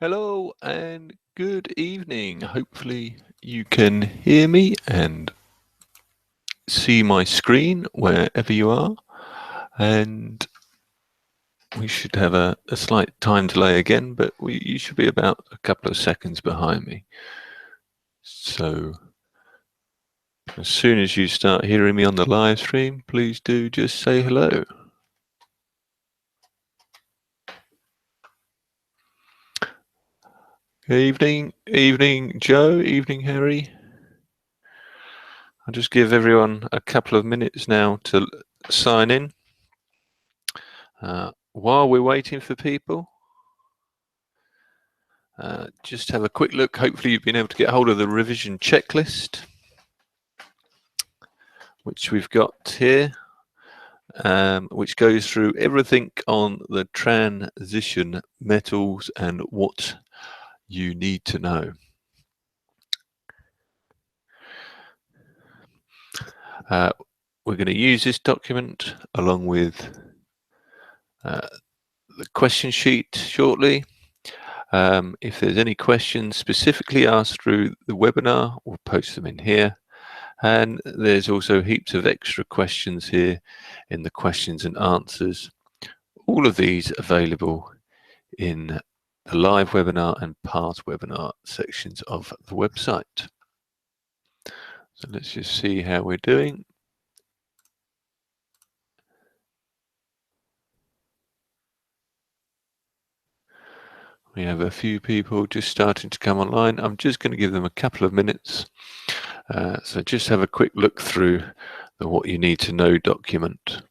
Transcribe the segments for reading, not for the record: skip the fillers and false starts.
Hello and good evening. Hopefully you can hear me and see my screen wherever you are. And we should have a slight time delay again, but you should be about a couple of seconds behind me. So as soon as you start hearing me on the live stream, please do just say hello. Evening, Joe, evening, Harry. I'll just give everyone a couple of minutes now to sign in. While we're waiting for people, just have a quick look. Hopefully you've been able to get hold of the revision checklist, which we've got here, which goes through everything on the transition metals and what you need to know. We're going to use this document along with the question sheet shortly. If there's any questions specifically asked through the webinar, we'll post them in here. And there's also heaps of extra questions here in the questions and answers. All of these available in the live webinar and past webinar sections of the website. So let's just see how we're doing. We have a few people just starting to come online. I'm just going to give them a couple of minutes. So just have a quick look through the what you need to know document.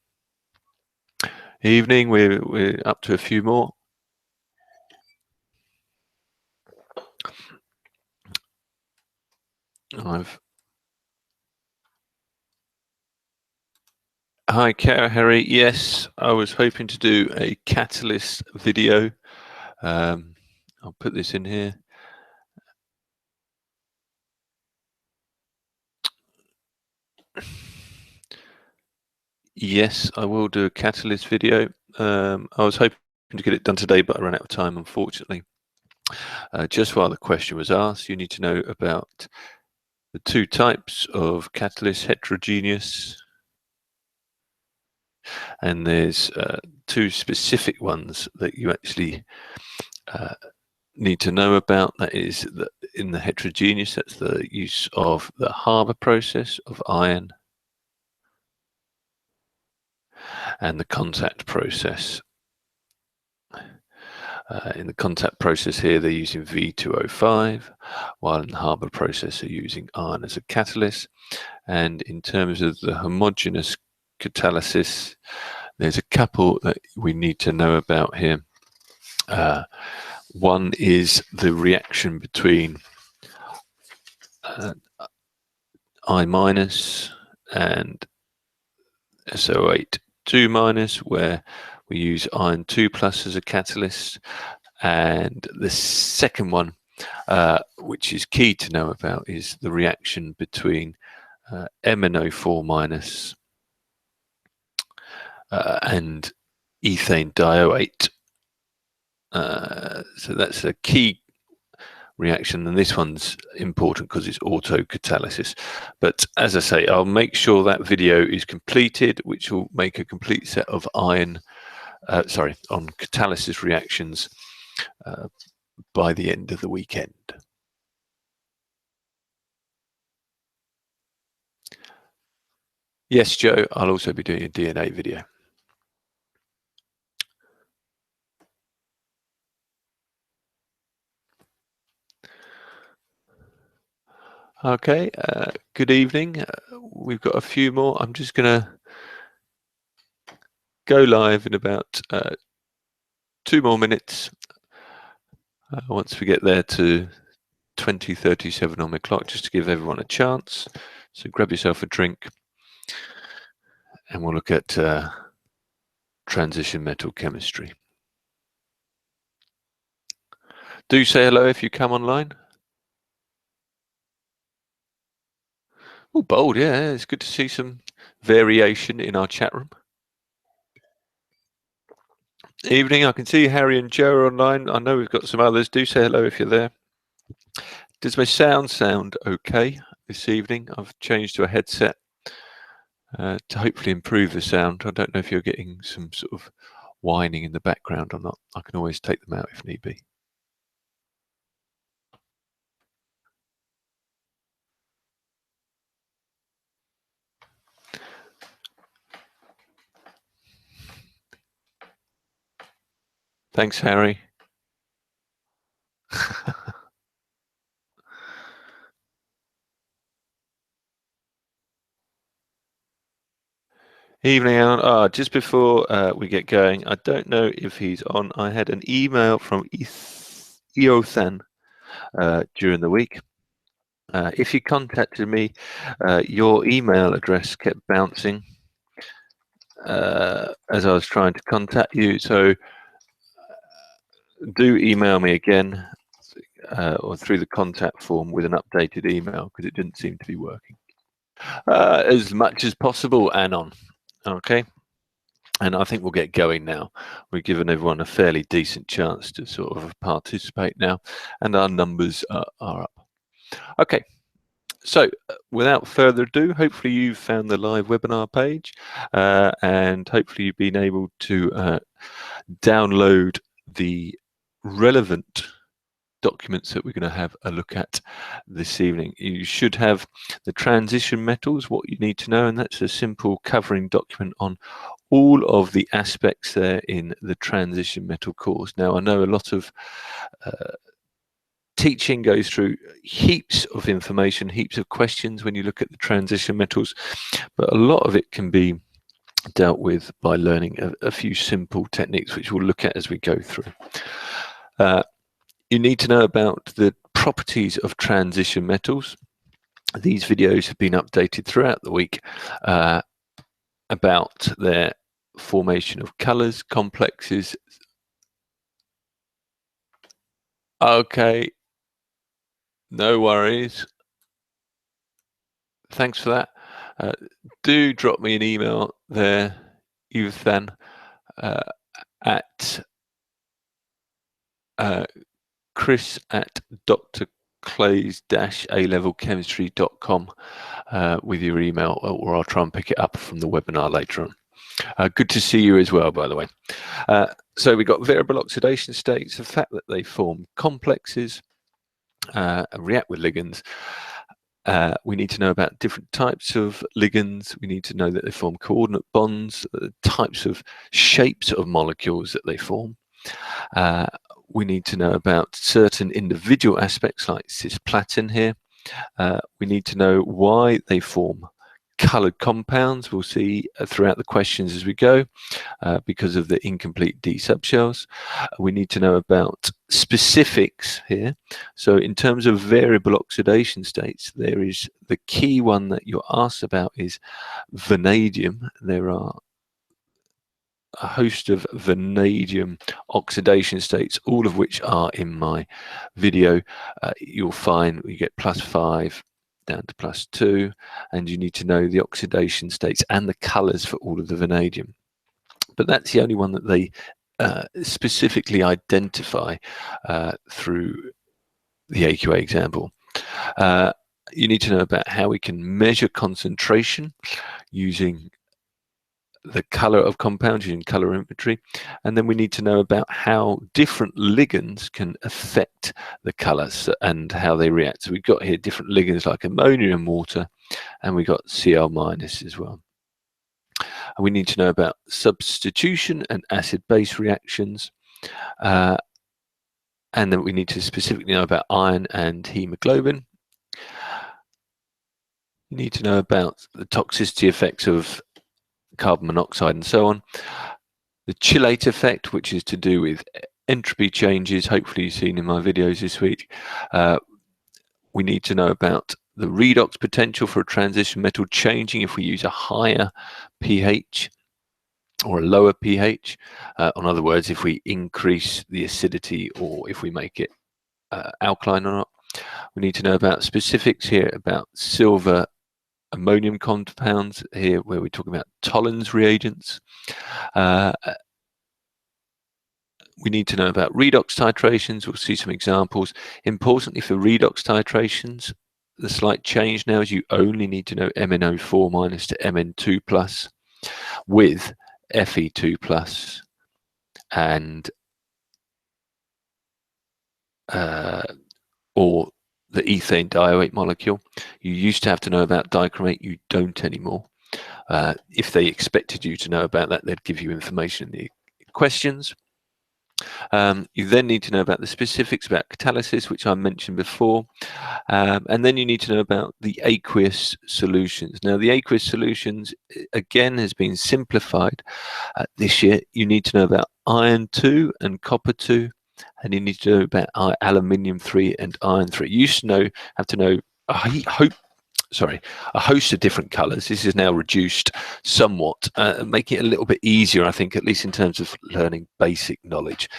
Evening, we're up to a few more. Hi, Harry. Yes, I was hoping to do a catalyst video. I'll put this in here. Yes, I will do a catalyst video. I was hoping to get it done today, but I ran out of time, unfortunately. Just while the question was asked, you need to know about the two types of catalyst, heterogeneous, and there's two specific ones that you actually need to know about. That is that in the heterogeneous, that's the use of the Haber process of iron and the contact process. In the contact process here, they're using V2O5, while in the Haber process, they're using iron as a catalyst. And in terms of the homogeneous catalysis, there's a couple that we need to know about here. One is the reaction between I minus and SO8 2 minus, where we use iron 2 plus as a catalyst. And the second one, which is key to know about, is the reaction between MnO4 minus and ethane dioate. So that's a key reaction, and this one's important because it's autocatalysis. But as I say, I'll make sure that video is completed, which will make a complete set of on catalysis reactions by the end of the weekend. Yes, Joe, I'll also be doing a DNA video. Okay, good evening. We've got a few more. I'm just going to go live in about 2 more minutes. Once we get there to 20:37 on my clock, just to give everyone a chance. So grab yourself a drink and we'll look at transition metal chemistry. Do say hello if you come online. Oh, bold, yeah, it's good to see some variation in our chat room. Evening. I can see Harry and Joe are online. I know we've got some others. Do say hello if you're there. Does my sound okay this evening? I've changed to a headset to hopefully improve the sound. I don't know if you're getting some sort of whining in the background or not. I can always take them out if need be. Thanks, Harry. Evening, Alan. Just before we get going, I don't know if he's on. I had an email from Eothan during the week. If you contacted me, your email address kept bouncing as I was trying to contact you. So do email me again or through the contact form with an updated email because it didn't seem to be working. As much as possible, Anon. Okay. And I think we'll get going now. We've given everyone a fairly decent chance to sort of participate now, and our numbers are up. Okay, so without further ado, hopefully you've found the live webinar page, and hopefully you've been able to download the relevant documents that we're going to have a look at this evening. You should have the transition metals, what you need to know, and that's a simple covering document on all of the aspects there in the transition metal course. Now, I know a lot of teaching goes through heaps of information, heaps of questions when you look at the transition metals, but a lot of it can be dealt with by learning a few simple techniques, which we'll look at as we go through. You need to know about the properties of transition metals. These videos have been updated throughout the week about their formation of colors, complexes. Okay, no worries. Thanks for that. Do drop me an email there, Ethan, at chris@drclays-a-level-chemistry.com with your email, or I'll try and pick it up from the webinar later on. Good to see you as well, by the way. So we've got variable oxidation states, the fact that they form complexes, react with ligands. We need to know about different types of ligands. We need to know that they form coordinate bonds, types of shapes of molecules that they form. We need to know about certain individual aspects like cisplatin here. We need to know why they form colored compounds. We'll see throughout the questions as we go because of the incomplete D subshells. We need to know about specifics here. So in terms of variable oxidation states, there is the key one that you're asked about is vanadium. There are a host of vanadium oxidation states, all of which are in my video. You'll find you get +5 down to +2, and you need to know the oxidation states and the colors for all of the vanadium. But that's the only one that they specifically identify through the AQA example. You need to know about how we can measure concentration using the color of compounds, using colorimetry, and then we need to know about how different ligands can affect the colors and how they react. So we've got here different ligands like ammonia and water, and we've got Cl- as well. And we need to know about substitution and acid-base reactions, and then we need to specifically know about iron and hemoglobin. You need to know about the toxicity effects of carbon monoxide and so on. The chilate effect, which is to do with entropy changes, hopefully you've seen in my videos this week. We need to know about the redox potential for a transition metal changing if we use a higher pH or a lower pH. In other words, if we increase the acidity or if we make it alkaline or not. We need to know about specifics here about silver ammonium compounds here, where we talk about Tollens reagents. we need to know about redox titrations. We'll see some examples. Importantly for redox titrations, the slight change now is you only need to know MnO4 minus to Mn2 plus with Fe2 plus and or the ethane dioate molecule. You used to have to know about dichromate, you don't anymore. If they expected you to know about that, they'd give you information in the questions. You then need to know about the specifics about catalysis, which I mentioned before. And then you need to know about the aqueous solutions. Now, the aqueous solutions, again, has been simplified this year. You need to know about iron 2 and copper 2, and you need to know about aluminium 3 and iron 3. You used to have to know, I hope, a host of different colors. This is now reduced somewhat, making it a little bit easier, I think, at least in terms of learning basic knowledge.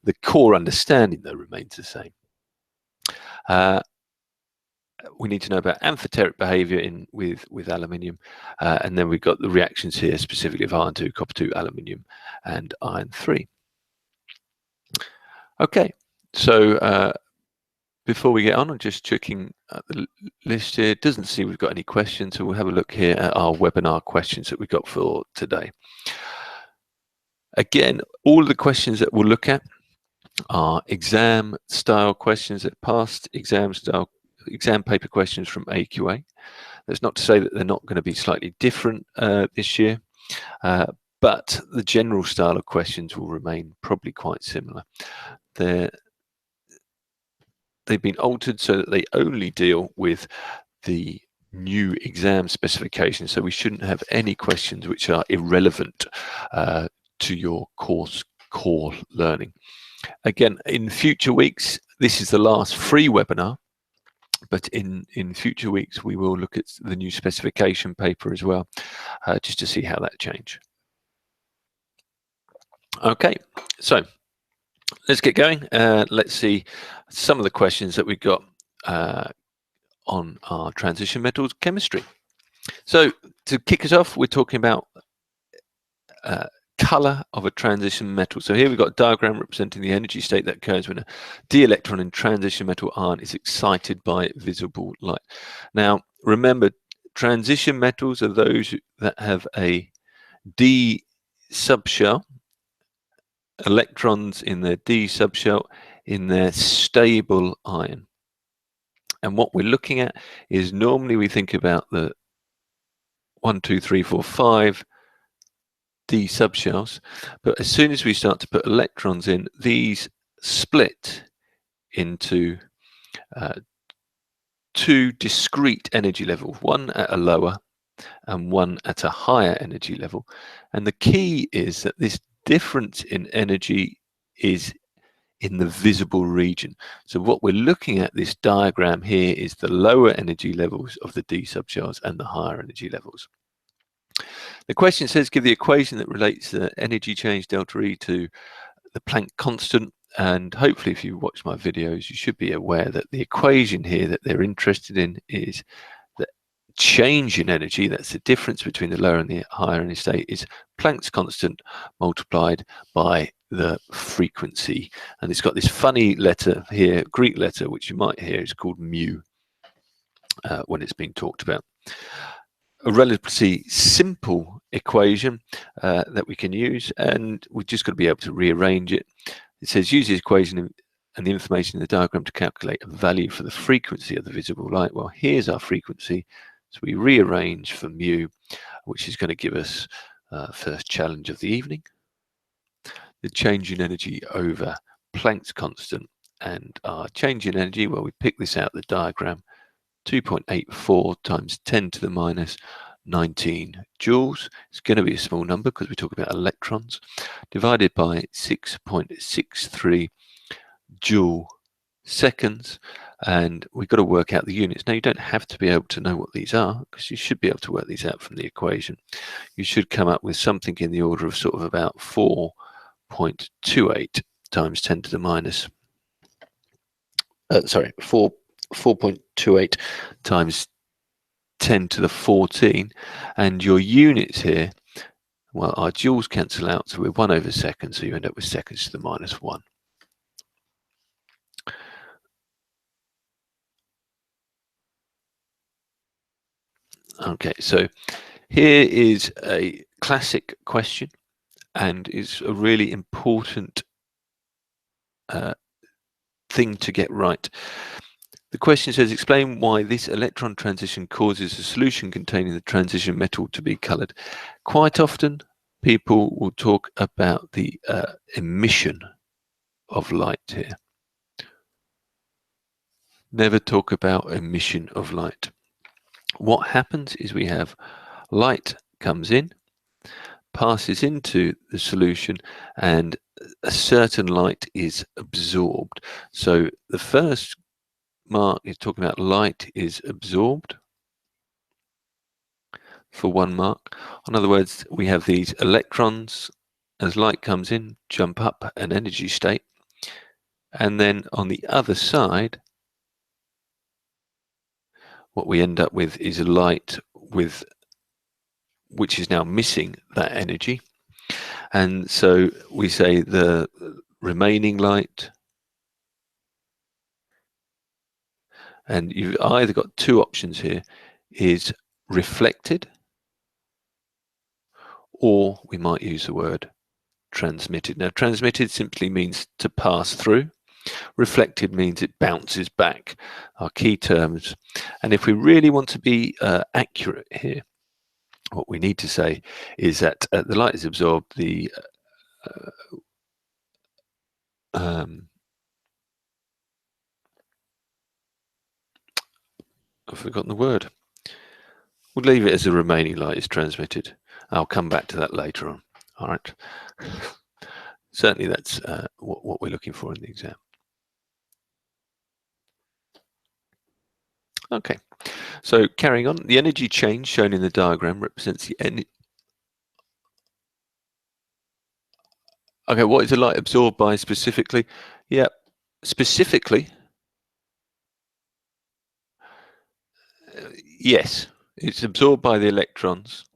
The core understanding, though, remains the same. We need to know about amphoteric behavior with aluminium, and then we've got the reactions here, specifically of iron 2, copper 2, aluminium, and iron 3. Okay, so before we get on, I'm just checking the list here. It doesn't seem we've got any questions, so we'll have a look here at our webinar questions that we got for today. Again, all of the questions that we'll look at are exam style questions, that past exam paper questions from AQA. That's not to say that they're not going to be slightly different this year, but the general style of questions will remain probably quite similar. They've been altered so that they only deal with the new exam specification, so we shouldn't have any questions which are irrelevant to your course core learning. Again, in future weeks, this is the last free webinar, but in future weeks we will look at the new specification paper as well, just to see how that changed. Okay, so let's get going. Let's see some of the questions that we've got on our transition metals chemistry. So to kick us off, we're talking about color of a transition metal. So here we've got a diagram representing the energy state that occurs when a d electron in transition metal ion is excited by visible light. Now remember, transition metals are those that have a d subshell, electrons in their d subshell in their stable ion. And what we're looking at is, normally we think about the 1, 2, 3, 4, 5 d subshells, but as soon as we start to put electrons in, these split into two discrete energy levels, one at a lower and one at a higher energy level. And the key is that this difference in energy is in the visible region. So what we're looking at, this diagram here, is the lower energy levels of the d subshells and the higher energy levels. The question says, give the equation that relates the energy change delta E to the Planck constant. And hopefully if you watch my videos, you should be aware that the equation here that they're interested in is the change in energy, that's the difference between the lower and the higher energy state, is Planck's constant multiplied by the frequency. And it's got this funny letter here, Greek letter, which you might hear is called mu when it's being talked about. A relatively simple equation that we can use, and we've just got to be able to rearrange it. It says, use the equation and the information in the diagram to calculate a value for the frequency of the visible light. Well, here's our frequency, so we rearrange for mu, which is going to give us first challenge of the evening, the change in energy over Planck's constant. And our change in energy, well, we pick this out of the diagram, 2.84 times 10 to the minus 19 joules. It's going to be a small number because we're talking about electrons, divided by 6.63 joule seconds. And we've got to work out the units. Now, you don't have to be able to know what these are, because you should be able to work these out from the equation. You should come up with something in the order of sort of about 4.28 times 10 to the minus 4.28 times 10 to the 14, and your units here Well, our joules cancel out, so we're 1 over second, so you end up with seconds to the minus 1. Okay, so here is a classic question, and it's a really important thing to get right. The question says, explain why this electron transition causes a solution containing the transition metal to be coloured. Quite often, people will talk about the emission of light here. Never talk about emission of light. What happens is we have light comes in, passes into the solution, and a certain light is absorbed. So the first mark is talking about light is absorbed for 1 mark. In other words, we have these electrons, as light comes in, jump up an energy state, and then on the other side, what we end up with is a light which is now missing that energy. And so we say the remaining light, and you've either got 2 options here, is reflected, or we might use the word transmitted. Now, transmitted simply means to pass through. Reflected means it bounces back, our key terms. And if we really want to be accurate here, what we need to say is that the light is absorbed, I've forgotten the word. We'll leave it as the remaining light is transmitted. I'll come back to that later on. All right. Certainly that's what we're looking for in the exam. Okay, so carrying on, the energy change shown in the diagram represents the energy. Okay, what is the light absorbed by specifically? Yeah, specifically, yes, it's absorbed by the electrons.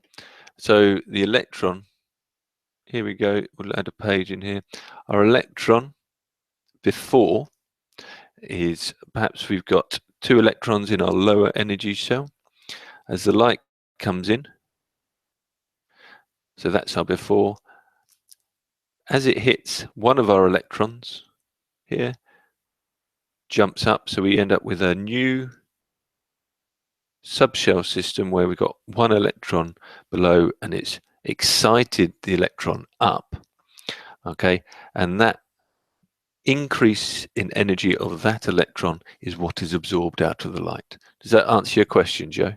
So the electron, here we go, we'll add a page in here. Our electron before is, perhaps we've got 2 electrons in our lower energy cell. As the light comes in, so that's our before, as it hits one of our electrons here, jumps up, so we end up with a new subshell system where we've got 1 electron below, and it's excited the electron up. Okay, and that increase in energy of that electron is what is absorbed out of the light. Does that answer your question, Joe?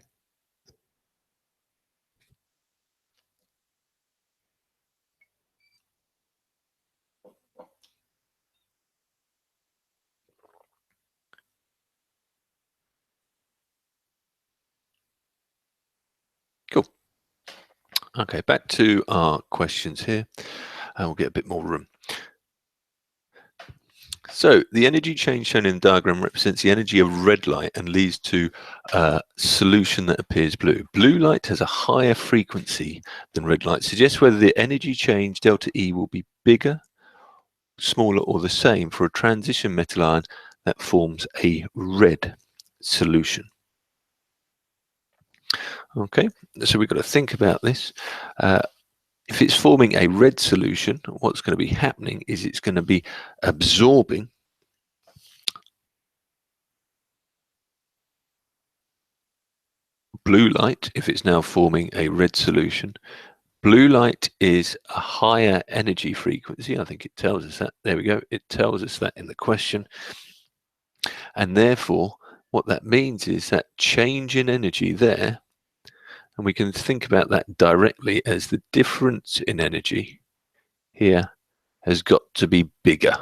Cool. Okay, back to our questions here, and we'll get a bit more room. So the energy change shown in the diagram represents the energy of red light and leads to a solution that appears blue. Blue light has a higher frequency than red light. Suggests whether the energy change delta E will be bigger, smaller, or the same for a transition metal ion that forms a red solution. Okay, so we've got to think about this. If it's forming a red solution, what's going to be happening is it's going to be absorbing blue light. If it's now forming a red solution, blue light is a higher energy frequency. I think it tells us that. There we go. It tells us that in the question. And therefore, what that means is that change in energy there, and we can think about that directly as the difference in energy here has got to be bigger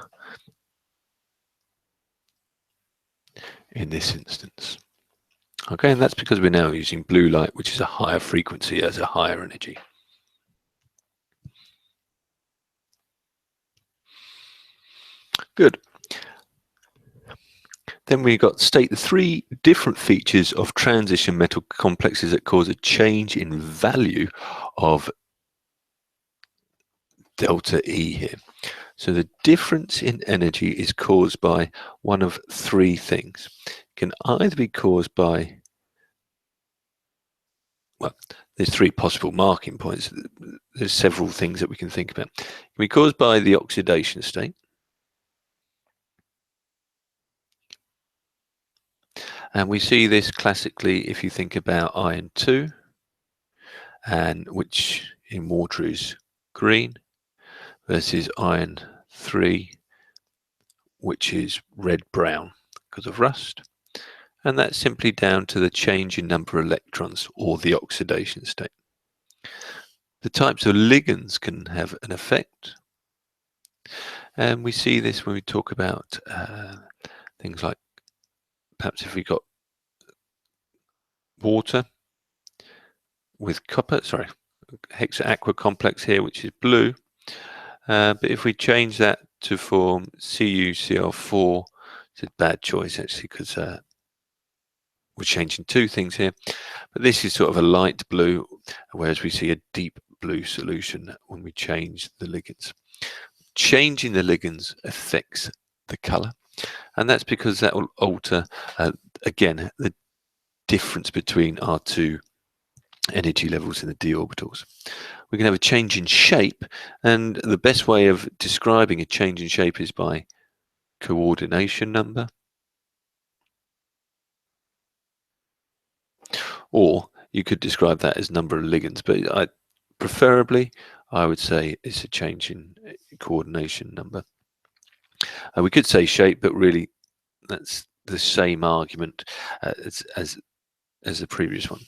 in this instance. Okay, and that's because we're now using blue light, which is a higher frequency, as a higher energy. Good. Then we got state the 3 different features of transition metal complexes that cause a change in value of delta E here. So the difference in energy is caused by one of three things. It can either be caused by, well, there's three possible marking points. There's several things that we can think about. It can be caused by the oxidation state. And we see this classically if you think about iron 2, and which in water is green, versus iron 3, which is red-brown because of rust. And that's simply down to the change in number of electrons or the oxidation state. The types of ligands can have an effect. And we see this when we talk about things like, perhaps if we got water with copper, sorry, hexa aqua complex here, which is blue. But if we change that to form CuCl4, it's a bad choice actually, because we're changing two things here. But this is sort of a light blue, whereas we see a deep blue solution when we change the ligands. Changing the ligands affects the color, and that's because that will alter, again, the difference between our two energy levels in the d orbitals. We can have a change in shape, and the best way of describing a change in shape is by coordination number, or you could describe that as number of ligands, but preferably I would say it's a change in coordination number. We could say shape, but really that's the same argument as the previous one.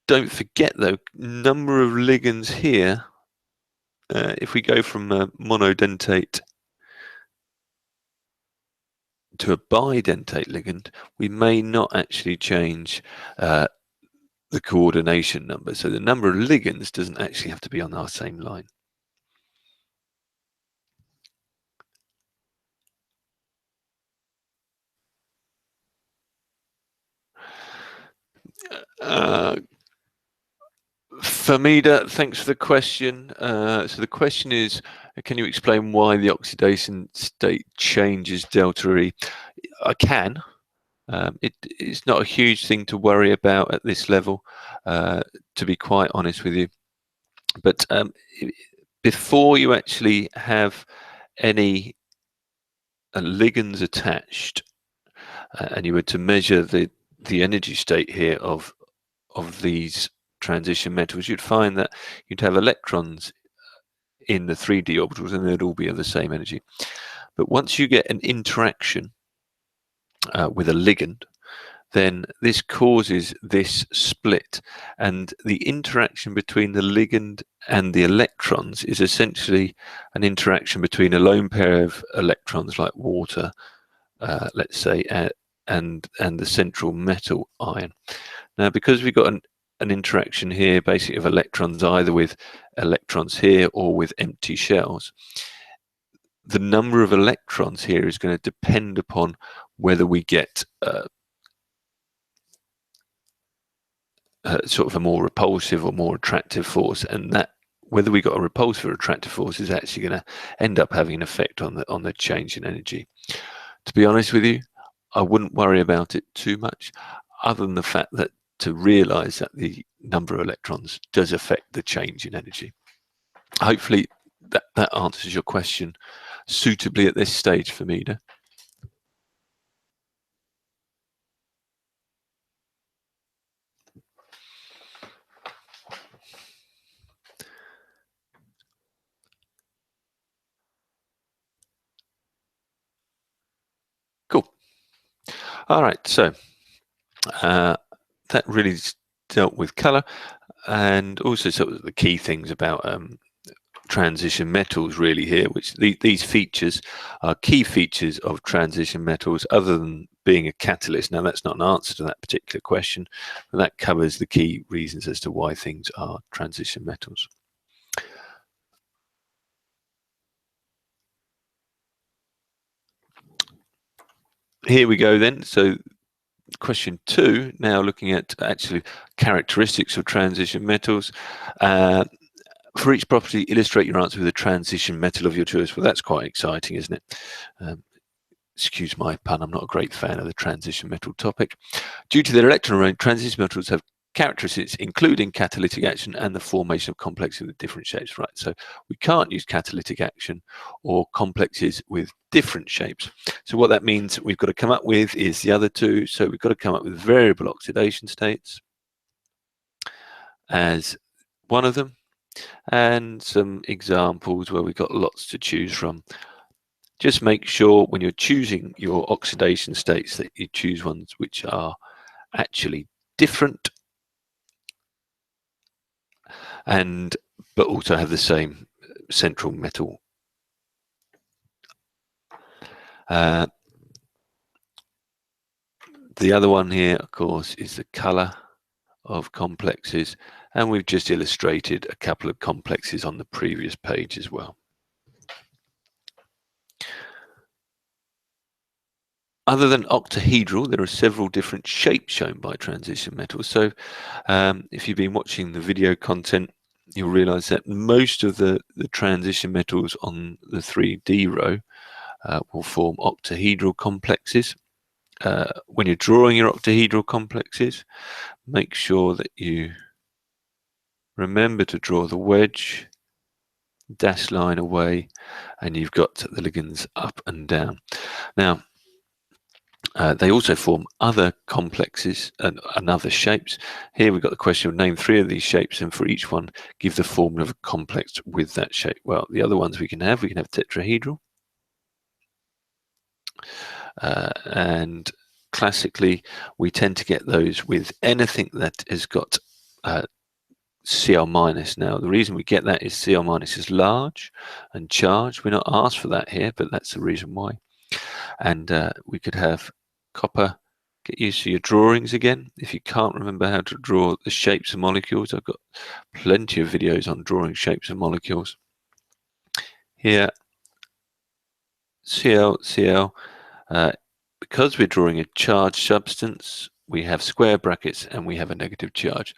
Don't forget though, number of ligands here, if we go from a monodentate to a bidentate ligand, we may not actually change the coordination number. So the number of ligands doesn't actually have to be on our same line. Famida, thanks for the question. So the question is, can you explain why the oxidation state changes delta E? I can. It's not a huge thing to worry about at this level, to be quite honest with you. But before you actually have any ligands attached, and you were to measure the energy state here of these transition metals, you'd find that you'd have electrons in the 3d orbitals, and they'd all be of the same energy. But once you get an interaction with a ligand, then this causes this split, and the interaction between the ligand and the electrons is essentially an interaction between a lone pair of electrons like water, let's say, and the central metal ion. Now, because we've got an interaction here basically of electrons either with electrons here or with empty shells, the number of electrons here is going to depend upon whether we get sort of a more repulsive or more attractive force, and that whether we got a repulsive or attractive force is actually going to end up having an effect on the change in energy. To be honest with you, I wouldn't worry about it too much, other than the fact that to realize that the number of electrons does affect the change in energy. Hopefully that answers your question suitably at this stage, Famida. Cool. All right, so that really dealt with color, and also sort of the key things about transition metals really here, which these features are key features of transition metals other than being a catalyst. Now, that's not an answer to that particular question, but that covers the key reasons as to why things are transition metals. Here we go then. So question 2, now looking at actually characteristics of transition metals. For each property, illustrate your answer with a transition metal of your choice. Well, that's quite exciting, isn't it? Excuse my pun, I'm not a great fan of the transition metal topic. Due to their electron range, transition metals have characteristics including catalytic action and the formation of complexes with different shapes, right? So we can't use catalytic action or complexes with different shapes. So what that means we've got to come up with is the other two. So we've got to come up with variable oxidation states as one of them, and some examples where we've got lots to choose from. Just make sure when you're choosing your oxidation states that you choose ones which are actually different but also have the same central metal. The other one here, of course, is the color of complexes, and we've just illustrated a couple of complexes on the previous page as well. Other than octahedral, there are several different shapes shown by transition metals. So if you've been watching the video content, you'll realize that most of the transition metals on the 3D row will form octahedral complexes. When you're drawing your octahedral complexes, make sure that you remember to draw the wedge, dash line away, and you've got the ligands up and down. Now, they also form other complexes and other shapes. Here we've got the question of name 3 of these shapes, and for each one give the formula of a complex with that shape. Well, the other ones we can have tetrahedral, and classically we tend to get those with anything that has got Cl minus. Now the reason we get that is Cl minus is large and charged. We're not asked for that here, but that's the reason why. And we could have copper. Get used to your drawings again. If you can't remember how to draw the shapes of molecules, I've got plenty of videos on drawing shapes of molecules. Here, Cl. Because we're drawing a charged substance, we have square brackets and we have a negative charge.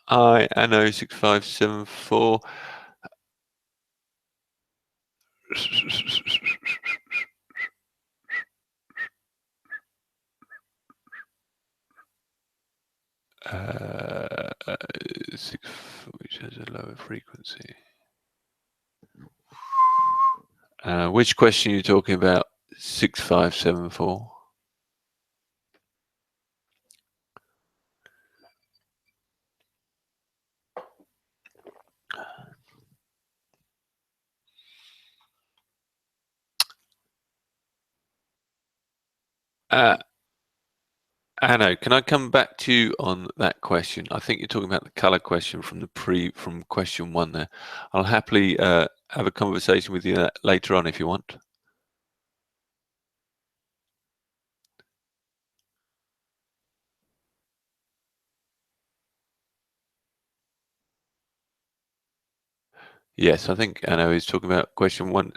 NO 6574. Which has a lower frequency. Which question are you talking about? 6574. Anno, can I come back to you on that question? I think you're talking about the color question from from question 1 there. I'll happily have a conversation with you later on if you want. Yes, I think Anno is talking about question 1.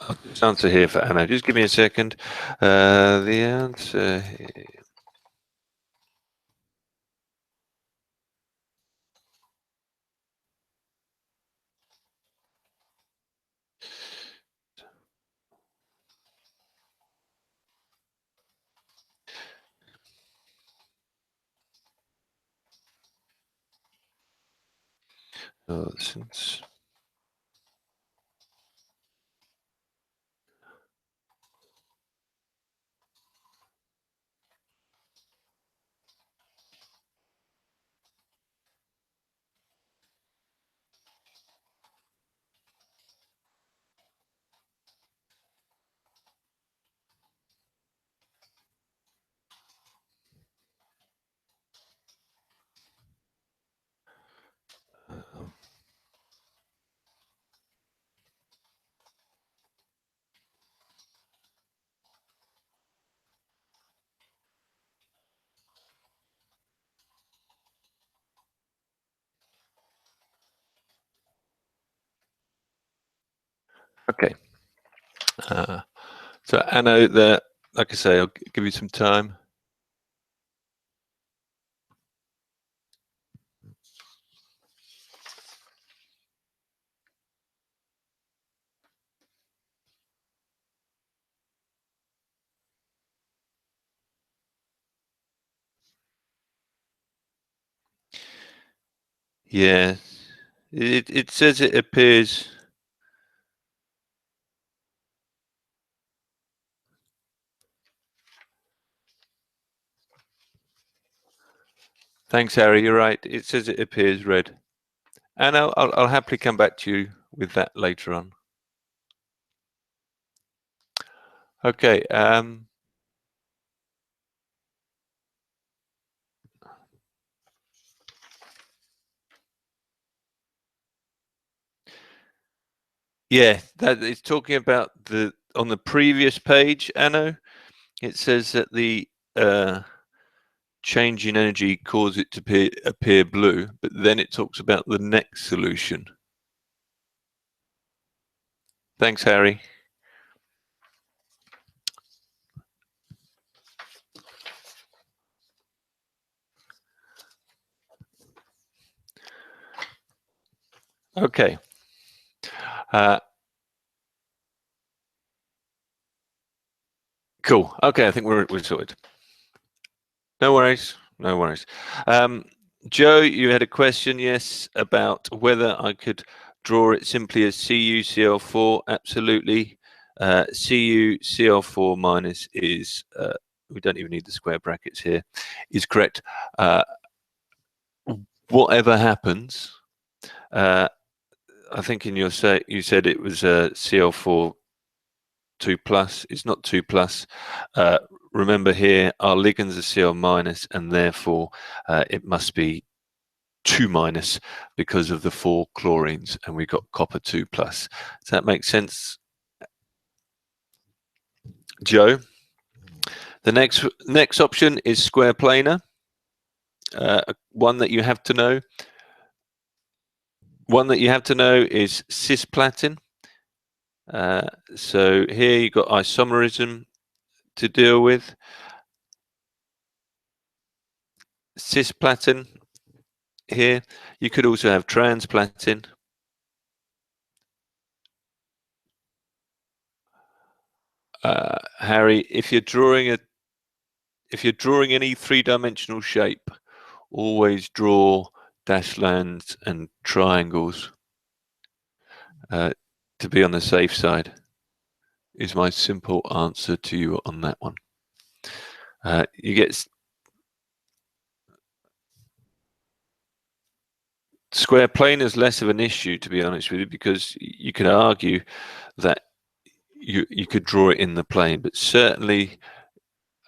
I'll just answer here for Anna. Just give me a second. The answer here. Since Okay. So anode there, like I say, I'll give you some time. Yeah, it says it appears. Thanks, Harry. You're right. It says it appears red, and I'll happily come back to you with that later on. Okay. Yeah, that it's talking about on the previous page, Anno. It says that the change in energy causes it to appear blue, but then it talks about the next solution. Thanks, Harry. Okay. Cool. Okay, I think we're sorted. No worries. No worries. Joe, you had a question, yes, about whether I could draw it simply as CuCl4. Absolutely. CuCl4 minus is, we don't even need the square brackets here, is correct. Whatever happens, I think in your set you said it was Cl4 2 plus. It's not 2 plus. Remember here, our ligands are Cl minus, and therefore it must be 2 minus because of the 4 chlorines, and we've got copper 2 plus. Does that make sense, Joe? The next option is square planar. One that you have to know. One that you have to know is cisplatin. So here you've got isomerism to deal with. Cisplatin here. You could also have transplatin. Harry, if you're drawing any three-dimensional shape, always draw dashed lines and triangles to be on the safe side. Is my simple answer to you on that one. You get square plane is less of an issue, to be honest with you, because you could argue that you could draw it in the plane, but certainly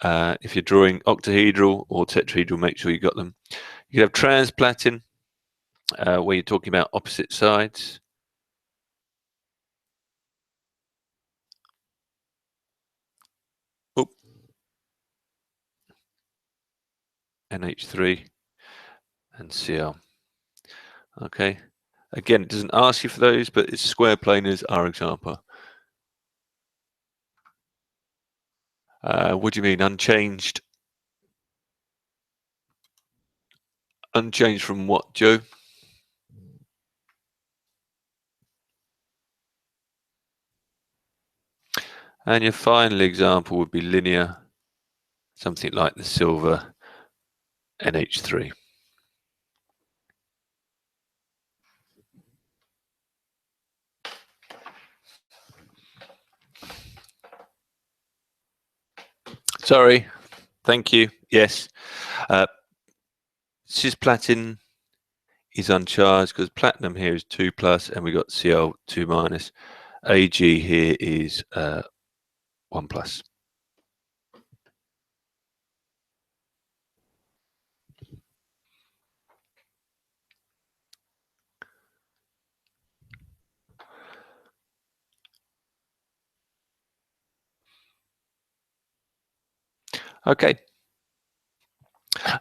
if you're drawing octahedral or tetrahedral, make sure you got them. You could have transplatin, where you're talking about opposite sides. Oh, NH3 and Cl. Okay. Again, it doesn't ask you for those, but it's square planars our example. What do you mean unchanged? Unchanged from what, Joe? And your final example would be linear, something like the silver NH3. Sorry, thank you. Yes, cisplatin is uncharged because platinum here is 2 plus and we got Cl 2 minus. Ag here is 1 plus. Okay.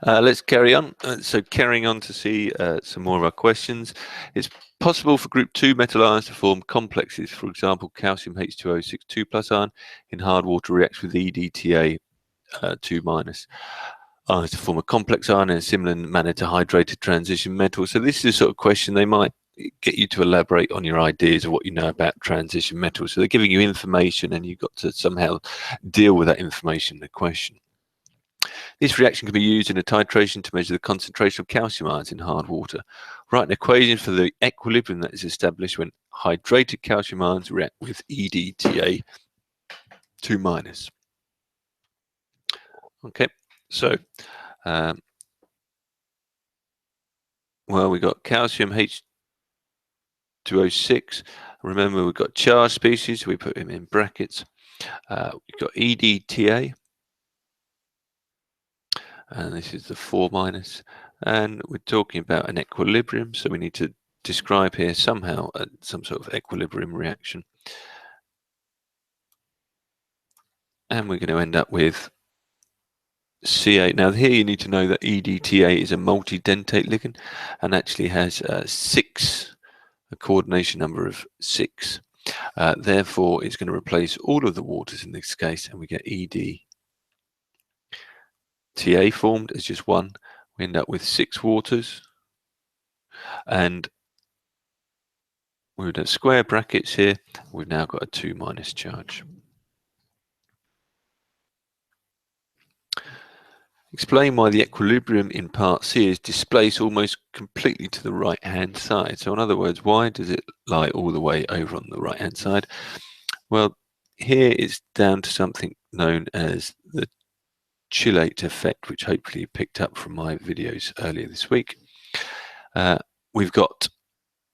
Let's carry on. So carrying on to see some more of our questions. It's possible for group 2 metal ions to form complexes. For example, calcium H2O6 2+ ion in hard water reacts with EDTA 2- ions to form a complex ion in a similar manner to hydrated transition metals. So this is the sort of question they might get you to elaborate on your ideas of what you know about transition metals. So they're giving you information and you've got to somehow deal with that information in the question. This reaction can be used in a titration to measure the concentration of calcium ions in hard water. Write an equation for the equilibrium that is established when hydrated calcium ions react with EDTA 2-. Okay, so well, we got calcium H2O6. Remember, we've got charged species, we put them in brackets. We've got EDTA, and this is the 4-, and we're talking about an equilibrium, so we need to describe here somehow some sort of equilibrium reaction. And we're going to end up with C8. Now here you need to know that EDTA is a multi-dentate ligand and actually has a coordination number of 6. Therefore, it's going to replace all of the waters in this case, and we get EDTA formed as just 1. We end up with 6 waters, and we would have square brackets here. We've now got a 2- charge. Explain why the equilibrium in part C is displaced almost completely to the right-hand side. So in other words, why does it lie all the way over on the right-hand side? Well, here it's down to something known as the chelate effect, which hopefully you picked up from my videos earlier this week. We've got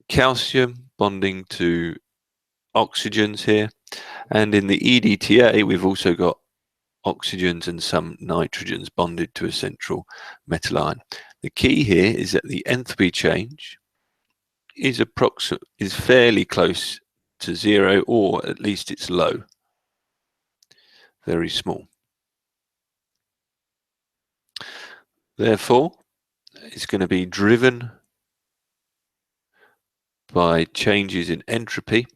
calcium bonding to oxygens here, and in the EDTA we've also got oxygens and some nitrogens bonded to a central metal ion. The key here is that the enthalpy change is fairly close to 0, or at least it's low, very small. Therefore, it's going to be driven by changes in entropy.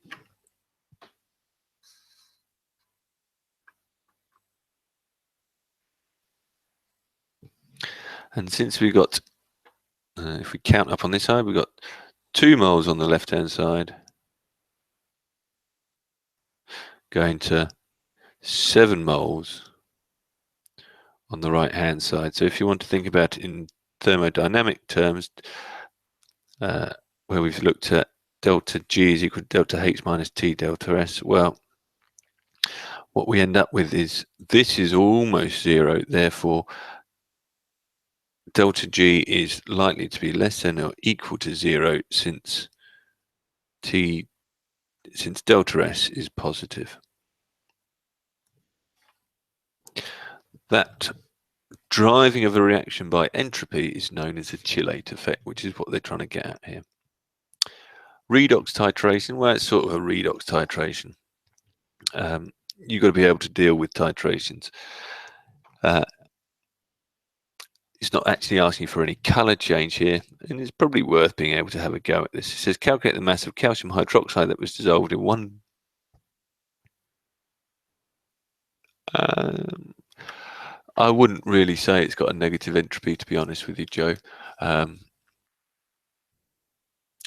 And since we got, if we count up on this side, we've got 2 moles on the left-hand side going to 7 moles on the right-hand side. So if you want to think about it in thermodynamic terms, where we've looked at delta G is equal to delta H minus T delta S, well, what we end up with is this is almost 0, therefore delta G is likely to be less than or equal to 0 since delta S is positive. That driving of a reaction by entropy is known as a chelate effect, which is what they're trying to get at here. Redox titration, well, it's sort of a redox titration. You've got to be able to deal with titrations. It's not actually asking for any color change here, and it's probably worth being able to have a go at this. It says calculate the mass of calcium hydroxide that was dissolved in 1. I wouldn't really say it's got a negative entropy, to be honest with you, Joe. The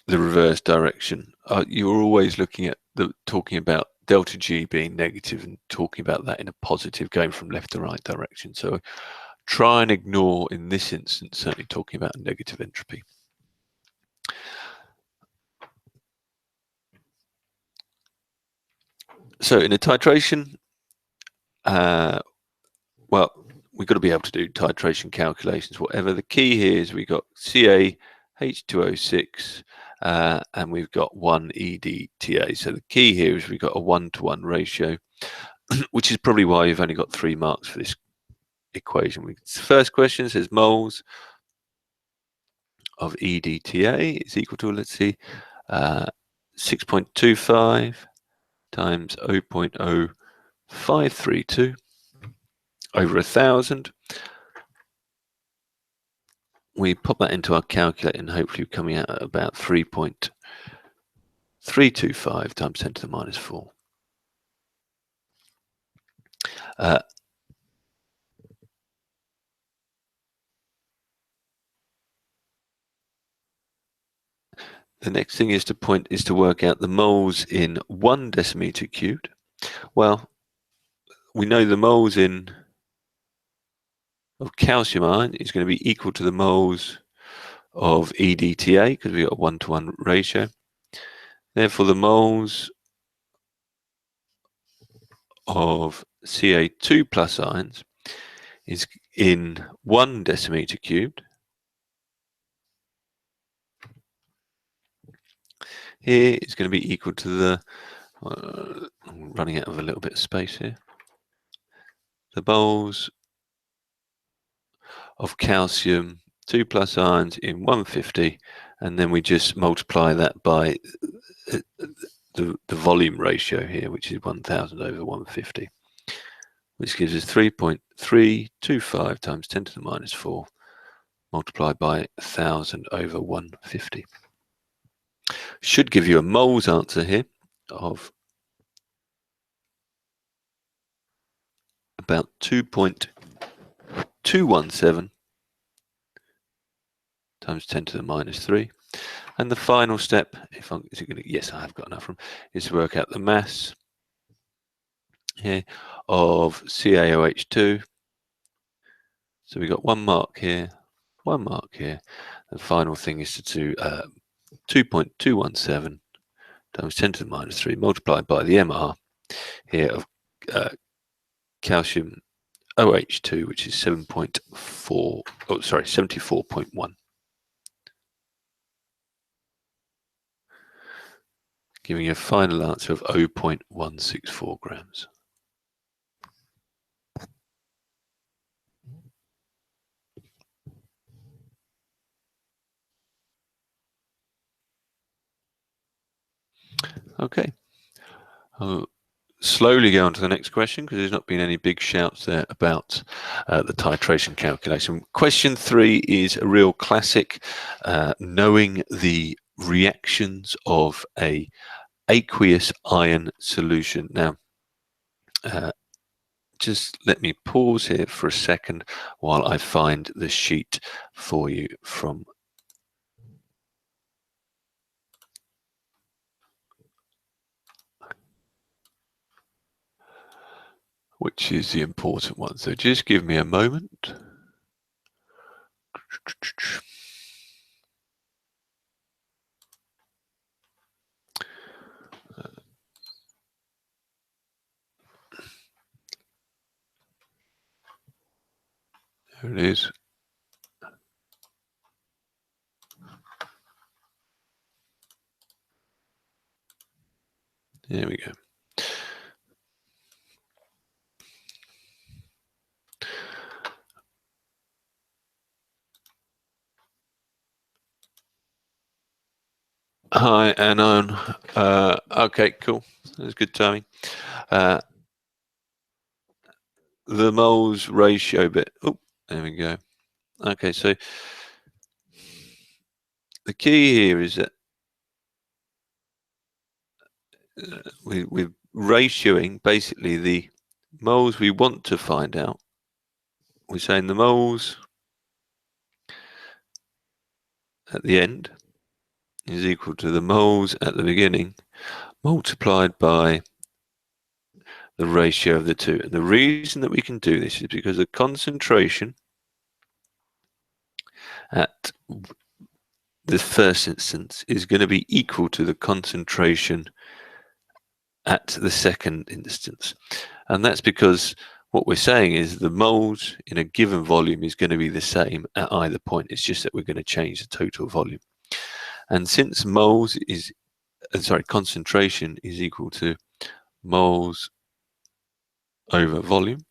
reverse direction. You're always looking at talking about delta G being negative and talking about that in a positive, going from left to right direction. So try and ignore, in this instance, certainly talking about a negative entropy. So in a titration, well, we've got to be able to do titration calculations, whatever. The key here is we've got Ca H2O6 and we've got 1 EDTA. So the key here is we've got a 1-to-1 ratio, which is probably why you've only got 3 marks for this equation. The first question says moles of EDTA is equal to, let's see, 6.25 times 0.0532 over 1,000. we pop that into our calculator and hopefully we're coming out at about 3.325 times 10 to the minus 4. The next thing is to work out the moles in 1 decimeter cubed. Well, we know the moles of calcium ion is going to be equal to the moles of EDTA because we've got a 1-to-1 ratio. Therefore, the moles of Ca2 plus ions is in 1 decimeter cubed. Here is going to be equal to the, I'm running out of a little bit of space here, the moles of calcium 2 plus ions in 150, and then we just multiply that by the volume ratio here, which is 1000 over 150, which gives us 3.325 times 10 to the minus 4 multiplied by 1000 over 150. Should give you a moles answer here of about 2.217 times 10 to the minus 3. And the final step, yes, I have got enough room, is to work out the mass here of CaOH2. So we got 1 mark here, 1 mark here. The final thing is to do 2.217 times 10 to the minus 3 multiplied by the MR here of calcium OH2, which is 74.1. Giving you a final answer of 0.164 grams. Okay, I'll slowly go on to the next question because there's not been any big shouts there about the titration calculation. Question 3 is a real classic, knowing the reactions of a aqueous ion solution. Now, just let me pause here for a second while I find the sheet for you from which is the important one. So just give me a moment. There it is. There we go. Hi, Anon. Okay, cool. That's good timing. The moles ratio bit. Oh, there we go. Okay, so the key here is that we're ratioing basically the moles we want to find out. We're saying the moles at the end is equal to the moles at the beginning multiplied by the ratio of the two. And the reason that we can do this is because the concentration at the first instance is going to be equal to the concentration at the second instance. And that's because what we're saying is the moles in a given volume is going to be the same at either point. It's just that we're going to change the total volume. And since concentration is equal to moles over volume,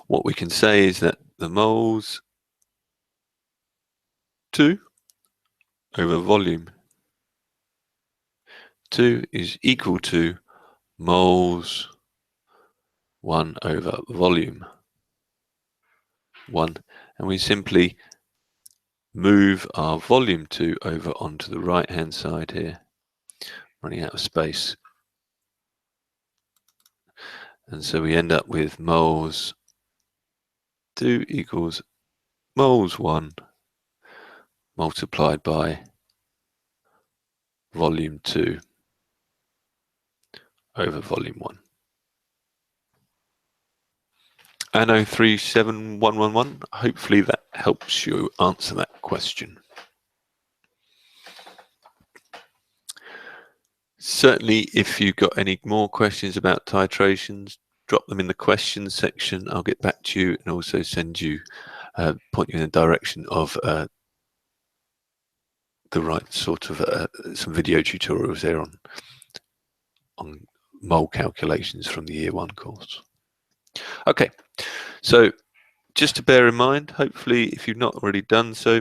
what we can say is that the moles 2 over volume 2 is equal to moles 1 over volume 1, and we simply move our volume 2 over onto the right hand side here, running out of space. And so we end up with moles 2 equals moles 1 multiplied by volume 2 over volume 1. Anno 37111, hopefully that helps you answer that question. Certainly, if you've got any more questions about titrations, drop them in the questions section. I'll get back to you and also send you, point you in the direction of the right sort of some video tutorials there on mole calculations from the Year 1 course. Okay, so just to bear in mind, hopefully if you've not already done so,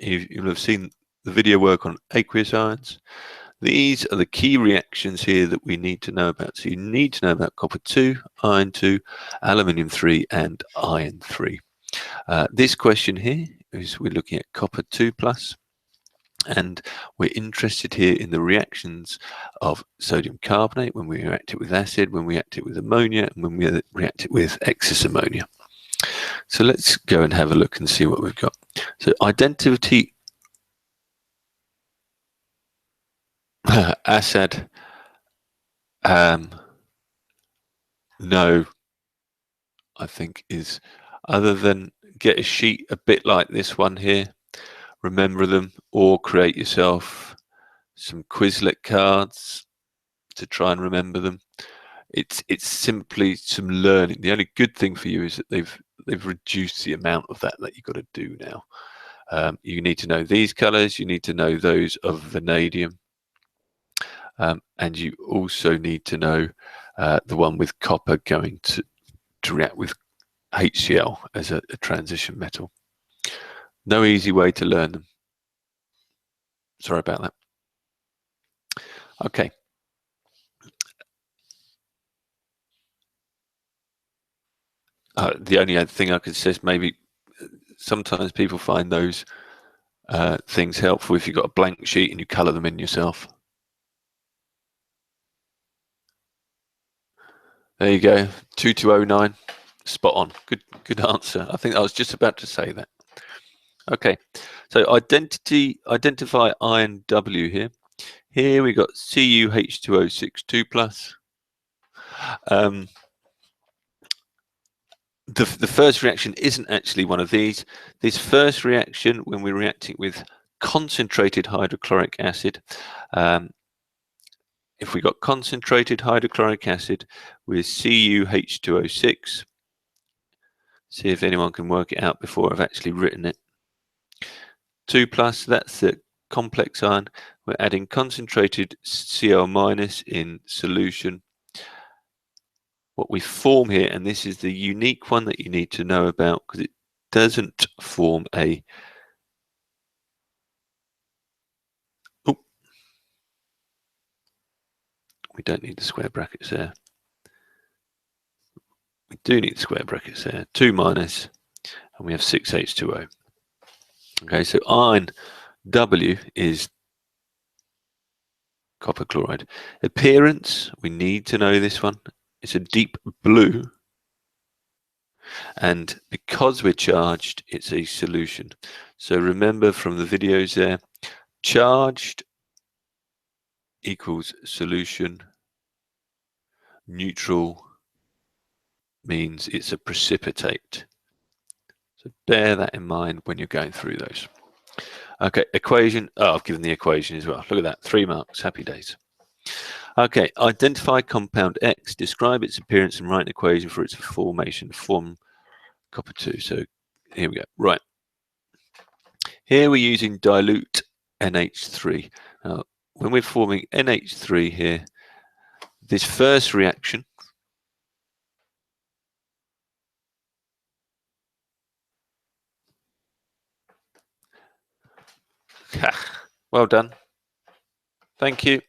you'll have seen the video work on aqueous ions. These are the key reactions here that we need to know about. So you need to know about copper 2, iron 2, aluminium 3, and iron 3. This question here is we're looking at copper 2 plus, and we're interested here in the reactions of sodium carbonate when we react it with acid, when we react it with ammonia, and when we react it with excess ammonia. So let's go and have a look and see what we've got. So identity acid, no, I think is, other than get a sheet a bit like this one here, remember them, or create yourself some Quizlet cards to try and remember them. It's simply some learning. The only good thing for you is that they've reduced the amount of that you've got to do now. You need to know these colors, you need to know those of vanadium, and you also need to know the one with copper going to react with HCl as a transition metal. No easy way to learn them. Sorry about that. Okay. The only other thing I could say is maybe sometimes people find those things helpful if you've got a blank sheet and you colour them in yourself. There you go, 2209, spot on. Good answer. I think I was just about to say that. Okay, so identify ion W here. Here we got CuH2O6 plus. The first reaction isn't actually one of these. This first reaction, when we're reacting with concentrated hydrochloric acid, if we got concentrated hydrochloric acid with CuH2O6, see if anyone can work it out before I've actually written it. 2 plus, that's the complex ion. We're adding concentrated Cl minus in solution. What we form here, and this is the unique one that you need to know about because it doesn't form a we don't need the square brackets there. We do need square brackets there. 2 minus, and we have 6H2O. Okay, so ion W is copper chloride. Appearance, we need to know this one. It's a deep blue. And because we're charged, it's a solution. So remember from the videos there, charged equals solution. Neutral means it's a precipitate. So bear that in mind when you're going through those. Okay, equation. Oh, I've given the equation as well. Look at that, 3 marks, happy days. Okay, identify compound X, describe its appearance and write an equation for its formation. Form copper 2. So here we go. Right. Here we're using dilute NH3. Now, when we're forming NH3 here, this first reaction well done. Thank you.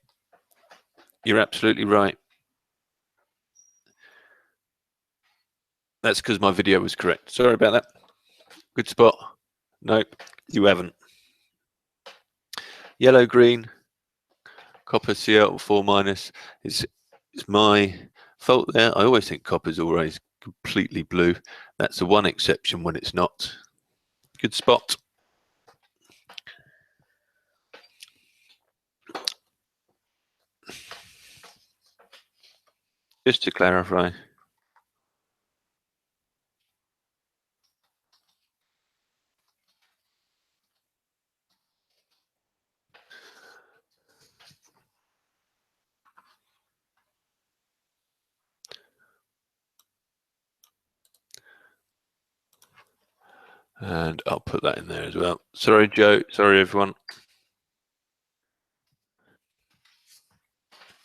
You're absolutely right. That's because my video was correct. Sorry about that. Good spot. Nope, you haven't. Yellow, green, copper Cl4 minus is my fault there. I always think copper is always completely blue. That's the one exception when it's not. Good spot. Just to clarify. And I'll put that in there as well. Sorry, Joe. Sorry, everyone.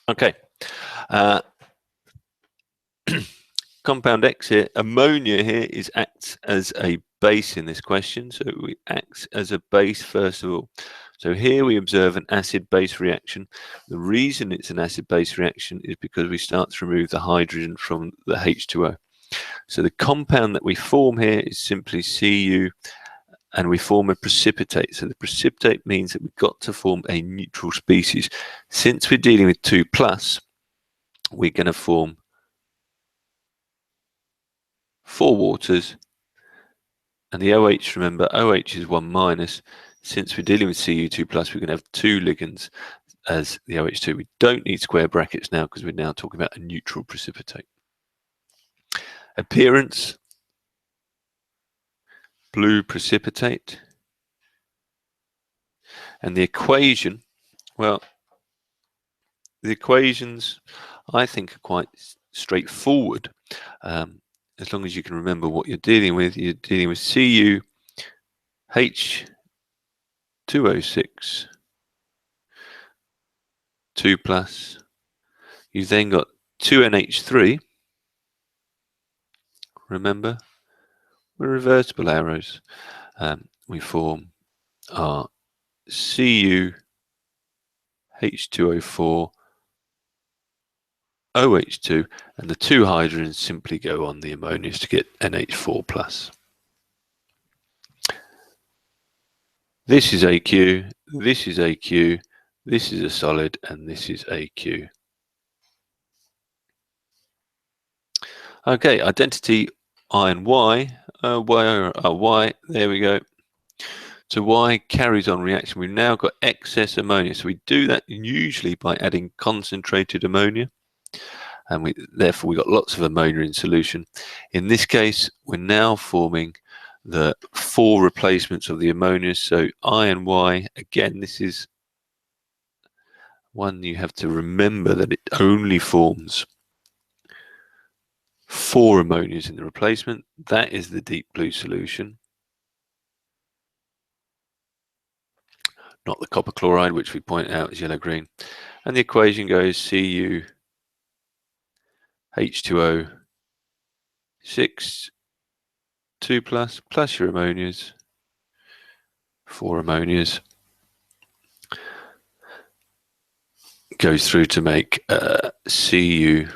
Okay. Compound X here. Ammonia here acts as a base in this question. So it acts as a base first of all. So here we observe an acid-base reaction. The reason it's an acid-base reaction is because we start to remove the hydrogen from the H2O. So the compound that we form here is simply Cu, and we form a precipitate. So the precipitate means that we've got to form a neutral species. Since we're dealing with 2+, we're going to form 4 waters, and the OH, remember, OH is 1 minus. Since we're dealing with Cu2+, we're going to have 2 ligands as the OH2. We don't need square brackets now because we're now talking about a neutral precipitate. Appearance, blue precipitate. And the equation, well, the equations I think are quite straightforward. As long as you can remember what you're dealing with Cu H2O6 2+. You've then got 2NH3. Remember, we're reversible arrows. We form our Cu H2O4 OH2, and the 2 hydrogens simply go on the ammonias to get NH4+. This is AQ, this is AQ, this is a solid, and this is AQ. Okay, identity ion Y, Y, there we go. So Y carries on reaction. We've now got excess ammonia. So we do that usually by adding concentrated ammonia. And therefore we got lots of ammonia in solution. In this case, we're now forming the 4 replacements of the ammonia. So ion Y, again, this is one you have to remember that it only forms 4 ammonias in the replacement. That is the deep blue solution. Not the copper chloride, which we point out is yellow-green. And the equation goes Cu H2O 6 2+ plus your ammonias, 4 ammonias, goes through to make Cu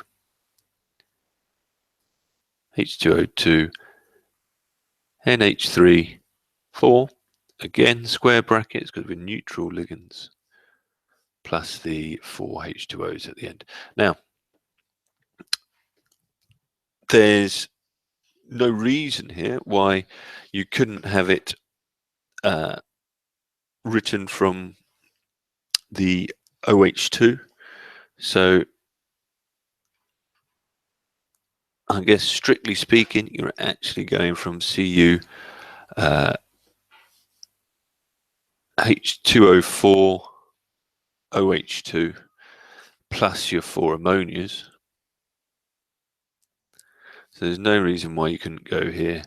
H2O2 NH3 4. Again, square brackets because we're neutral ligands, plus the 4 H2Os at the end. Now, there's no reason here why you couldn't have it written from the OH2. So I guess strictly speaking, you're actually going from Cu H2O4 OH2 plus your 4 ammonias. So there's no reason why you couldn't go here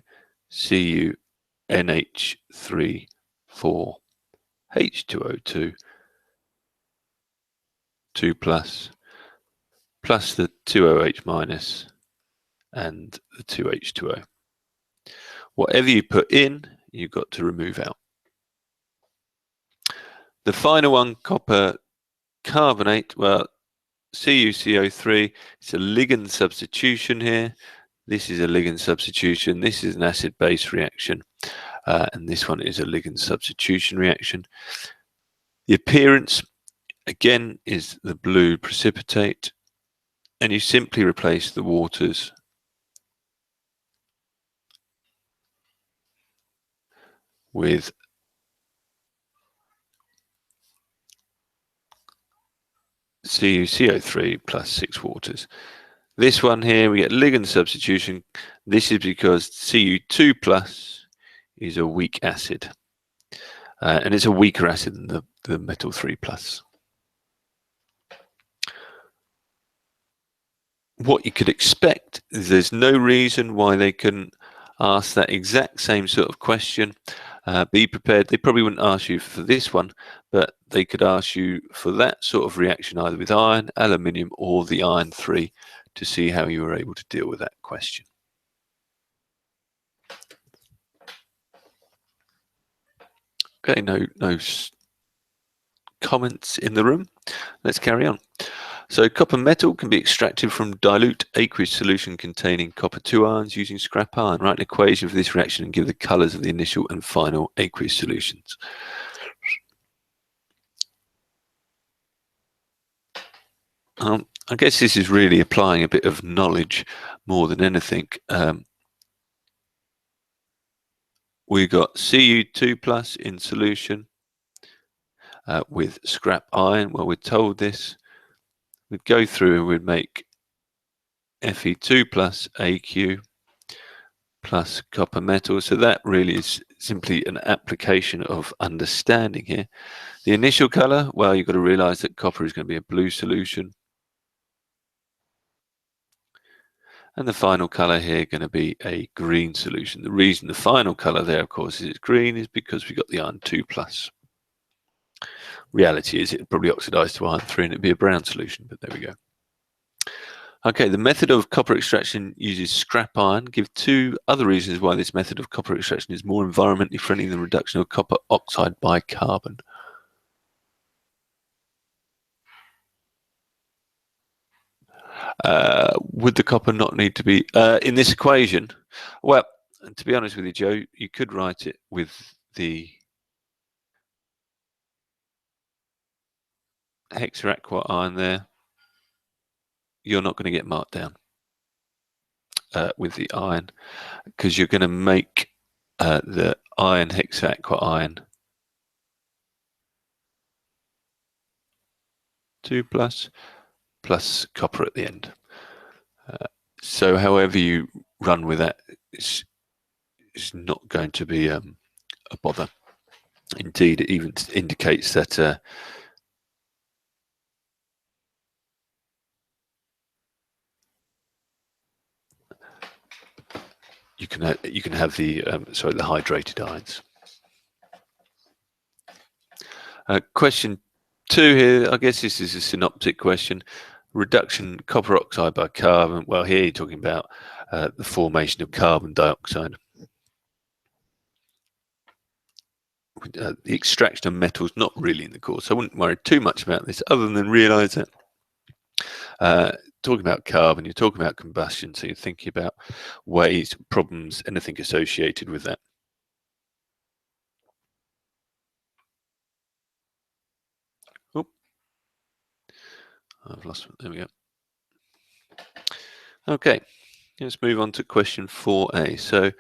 Cu NH3 4 H2O2 2+ plus the 2OH minus and the 2H2O. Whatever you put in, you've got to remove out. The final one, copper carbonate, well, CuCO3, it's a ligand substitution here. This is a ligand substitution. This is an acid-base reaction. And this one is a ligand substitution reaction. The appearance, again, is the blue precipitate. And you simply replace the waters with CuCO3 plus 6 waters. This one here, we get ligand substitution. This is because Cu2 plus is a weak acid. And it's a weaker acid than the metal 3 plus. What you could expect is there's no reason why they couldn't ask that exact same sort of question. Be prepared. They probably wouldn't ask you for this one, but they could ask you for that sort of reaction either with iron, aluminium, or the iron 3 to see how you were able to deal with that question. Okay, no comments in the room. Let's carry on. So copper metal can be extracted from dilute aqueous solution containing copper 2 ions using scrap iron. Write an equation for this reaction and give the colors of the initial and final aqueous solutions. I guess this is really applying a bit of knowledge more than anything. We got Cu2 plus in solution with scrap iron. Well, we're told this. We'd go through and we'd make Fe2 plus Aq plus copper metal. So that really is simply an application of understanding here. The initial color, well, you've got to realize that copper is going to be a blue solution. And the final color here going to be a green solution. The reason the final color there, of course, is it's green is because we got the iron 2 plus. Reality is it probably oxidized to iron 3 and it'd be a brown solution, but there we go. Okay, the method of copper extraction uses scrap iron. Give 2 other reasons why this method of copper extraction is more environmentally friendly than reduction of copper oxide by carbon. Would the copper not need to be in this equation? Well, to be honest with you, Joe, you could write it with the hexaaqua ion there. You're not going to get marked down with the iron because you're going to make the iron hexaaqua ion 2 plus copper at the end. So however you run with that is not going to be a bother. Indeed, it even indicates that you can have the the hydrated ions. Question 2 here. I guess this is a synoptic question. Reduction copper oxide by carbon. Well, here you're talking about the formation of carbon dioxide. The extraction of metals not really in the course. I wouldn't worry too much about this other than realize that talking about carbon, you're talking about combustion, so you're thinking about ways, problems, anything associated with that. Oh, I've lost one. There we go. Okay, let's move on to question 4a. So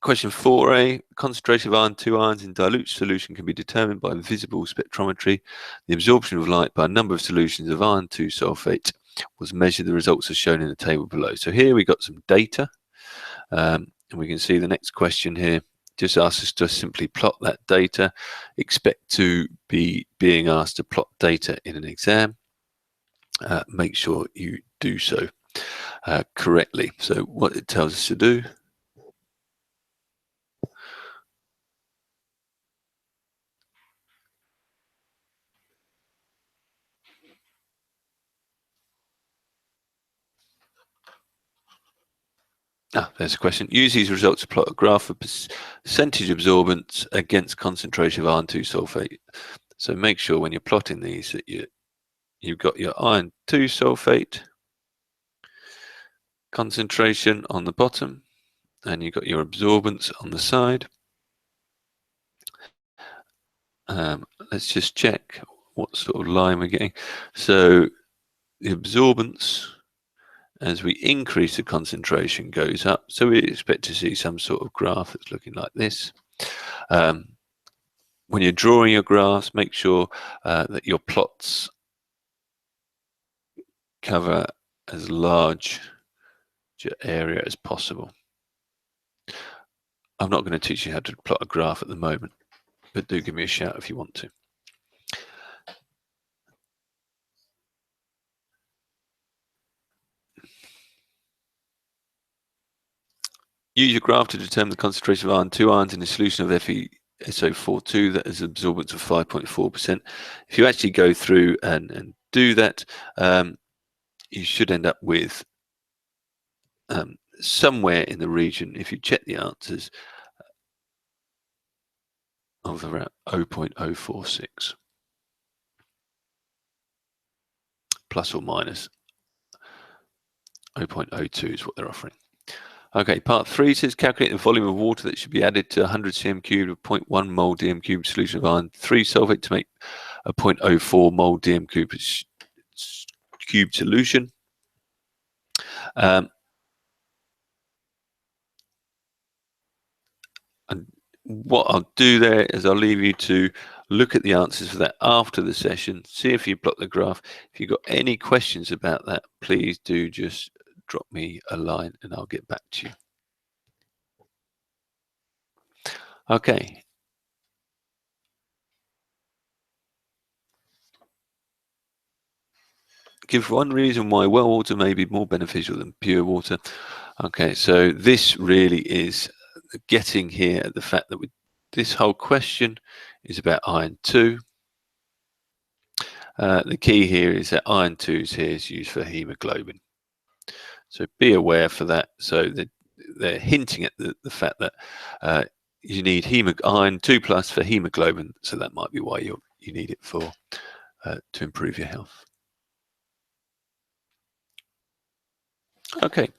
question 4a, concentration of iron 2 ions in dilute solution can be determined by visible spectrometry. The absorption of light by a number of solutions of iron 2 sulfate was measured. The results are shown in the table below. So here we got some data, and we can see the next question here just asks us to simply plot that data. Expect to be being asked to plot data in an exam. Make sure you do so correctly. So what it tells us to do, there's a question. Use these results to plot a graph of percentage absorbance against concentration of iron 2 sulfate. So make sure when you're plotting these that you've got your iron 2 sulfate concentration on the bottom, and you've got your absorbance on the side. Let's just check what sort of line we're getting. So the absorbance, as we increase the concentration, goes up. So we expect to see some sort of graph that's looking like this. When you're drawing your graphs, make sure that your plots cover as large area as possible. I'm not going to teach you how to plot a graph at the moment, but do give me a shout if you want to. Use your graph to determine the concentration of iron. 2 ions in a solution of FeSO4 that has absorbance of 5.4%. If you actually go through and do that, you should end up with somewhere in the region, if you check the answers, of around 0.046, plus or minus 0.02 is what they're offering. Okay, part 3 says calculate the volume of water that should be added to 100 cm cubed of 0.1 mole dm cubed solution of iron 3 sulfate to make a 0.04 mole dm cubed solution. And what I'll do there is I'll leave you to look at the answers for that after the session, see if you plot the graph. If you've got any questions about that, please do just drop me a line and I'll get back to you. Okay. Give one reason why well water may be more beneficial than pure water. Okay, so this really is getting here at the fact that this whole question is about iron 2. The key here is that iron 2 here is used for hemoglobin. So be aware for that. So they're hinting at the fact that you need iron 2 plus for hemoglobin. So that might be why you need it for to improve your health. Okay.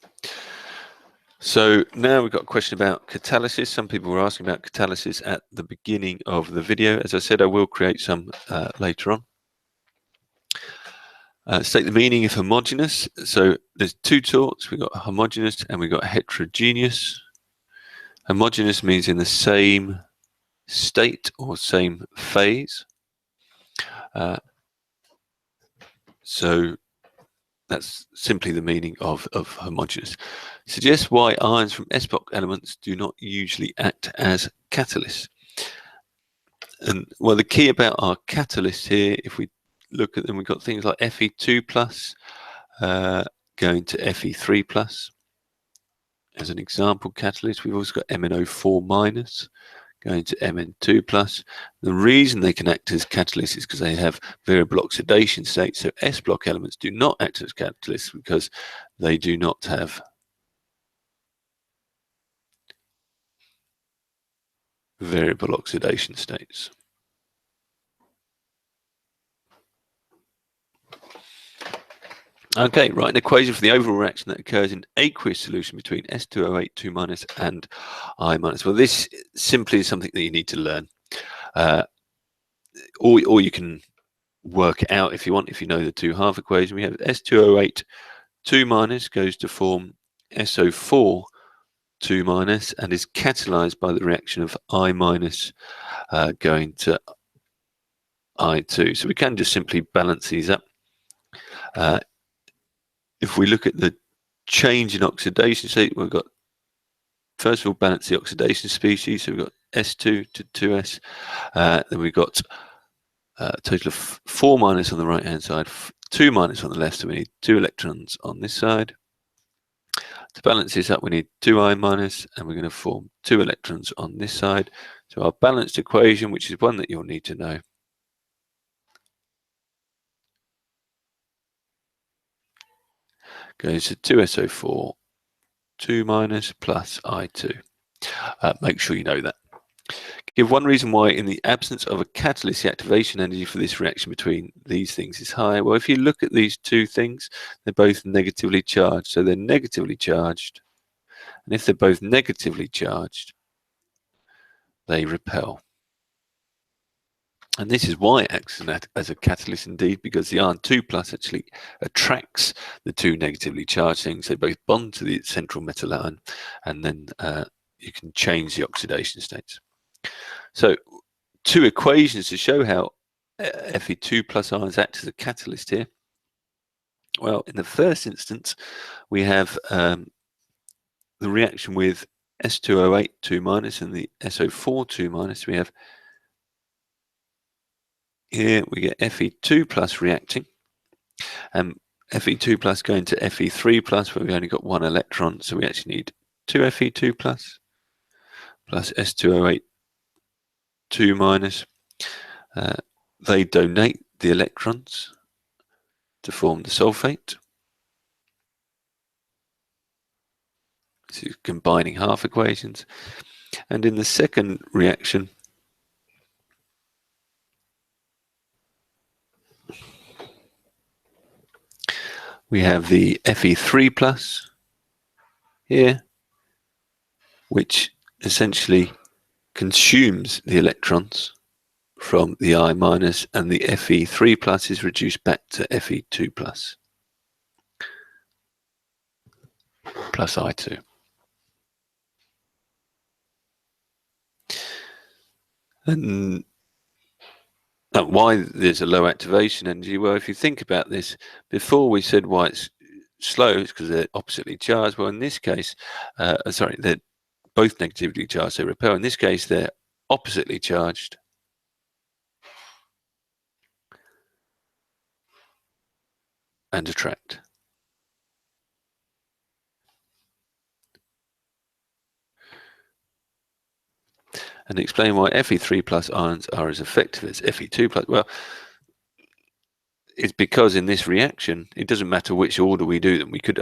So now we've got a question about catalysis. Some people were asking about catalysis at the beginning of the video. As I said, I will create some later on. State the meaning of homogeneous. So there's two sorts. We've got homogeneous and we've got heterogeneous. Homogeneous means in the same state or same phase. So that's simply the meaning of homogeneous. Suggests why ions from S-block elements do not usually act as catalysts. And well, the key about our catalysts here, if we look at them, we've got things like Fe2 plus going to Fe3 plus as an example catalyst. We've also got MnO4 minus going to Mn2 plus. The reason they can act as catalysts is because they have variable oxidation states. So S-block elements do not act as catalysts because they do not have variable oxidation states. Okay, write an equation for the overall reaction that occurs in aqueous solution between S2O8 2 minus and I minus. Well, this simply is something that you need to learn. Or you can work it out if you want, if you know the 2/2 equation. We have S2O8 2 minus goes to form SO4 2 minus and is catalyzed by the reaction of I minus going to I2. So we can just simply balance these up. If we look at the change in oxidation state, we've got, first of all, balance the oxidation species. So we've got S2 to 2S. Then we've got a total of 4 minus on the right hand side, 2 minus on the left. So we need 2 electrons on this side. To balance this up, we need 2 I minus, and we're going to form 2 electrons on this side. So our balanced equation, which is one that you'll need to know, goes to 2SO4, 2 minus plus I2. Make sure you know that. Give one reason why, in the absence of a catalyst, the activation energy for this reaction between these things is high. Well, if you look at these two things, they're both negatively charged. So they're negatively charged. And if they're both negatively charged, they repel. And this is why it acts as a catalyst indeed, because the iron 2 plus actually attracts the two negatively charged things. They both bond to the central metal ion, and then you can change the oxidation states. So two equations to show how Fe2 plus ions act as a catalyst here. Well, in the first instance, we have the reaction with S2O8 2 minus and the SO4 2 minus. We have here we get Fe2 plus reacting, and Fe2 plus going to Fe3 plus, where we only got one electron, so we actually need two Fe2 plus S2O8 2 minus. They donate the electrons to form the sulfate. So combining half equations. And in the second reaction, we have the Fe3 plus here, which essentially consumes the electrons from the I minus, and the Fe3 plus is reduced back to Fe2 plus I2. And why there's a low activation energy? Well, if you think about this, before we said why it's slow, it's because they're oppositely charged. Well, in this case, they're both negatively charged, they repel. In this case, they're oppositely charged and attract. And explain why Fe3 plus ions are as effective as Fe2 plus. Well, it's because in this reaction, it doesn't matter which order we do them. We could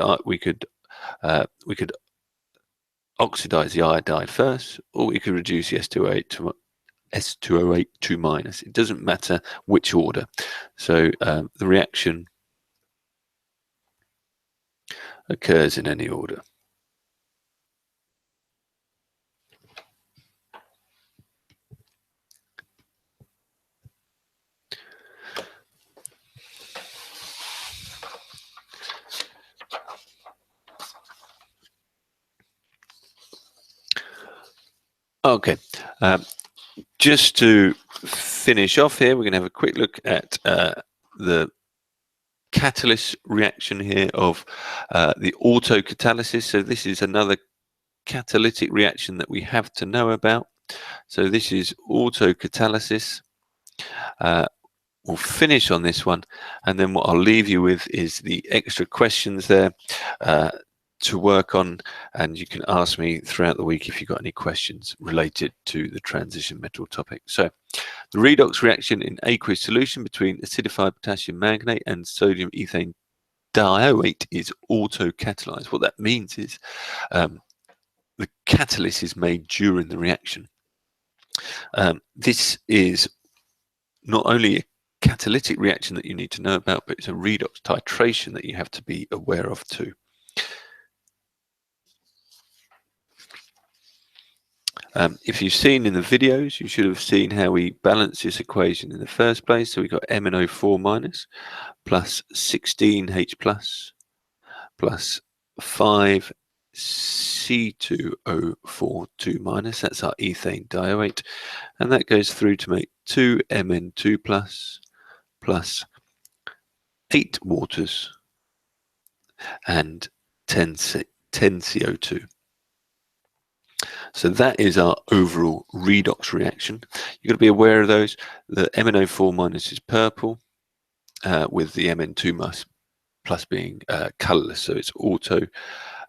oxidize the iodide first, or we could reduce the S2O8 2 minus. It doesn't matter which order. So the reaction occurs in any order. Okay, just to finish off here, we're going to have a quick look at the catalyst reaction here of the autocatalysis. So this is another catalytic reaction that we have to know about. So this is autocatalysis. We'll finish on this one, and then what I'll leave you with is the extra questions there to work on, and you can ask me throughout the week if you've got any questions related to the transition metal topic. So the redox reaction in aqueous solution between acidified potassium manganate and sodium ethane dioate is autocatalyzed. What that means is the catalyst is made during the reaction. This is not only a catalytic reaction that you need to know about, but it's a redox titration that you have to be aware of too. If you've seen in the videos, you should have seen how we balance this equation in the first place. So we've got MnO4 minus plus 16H plus 5 C2O4 2 minus. That's our ethane dioate, and that goes through to make 2 Mn2 plus 8 waters and 10 CO2. So that is our overall redox reaction. You've got to be aware of those. The MnO4 minus is purple, with the Mn2 plus being colorless, so it's auto.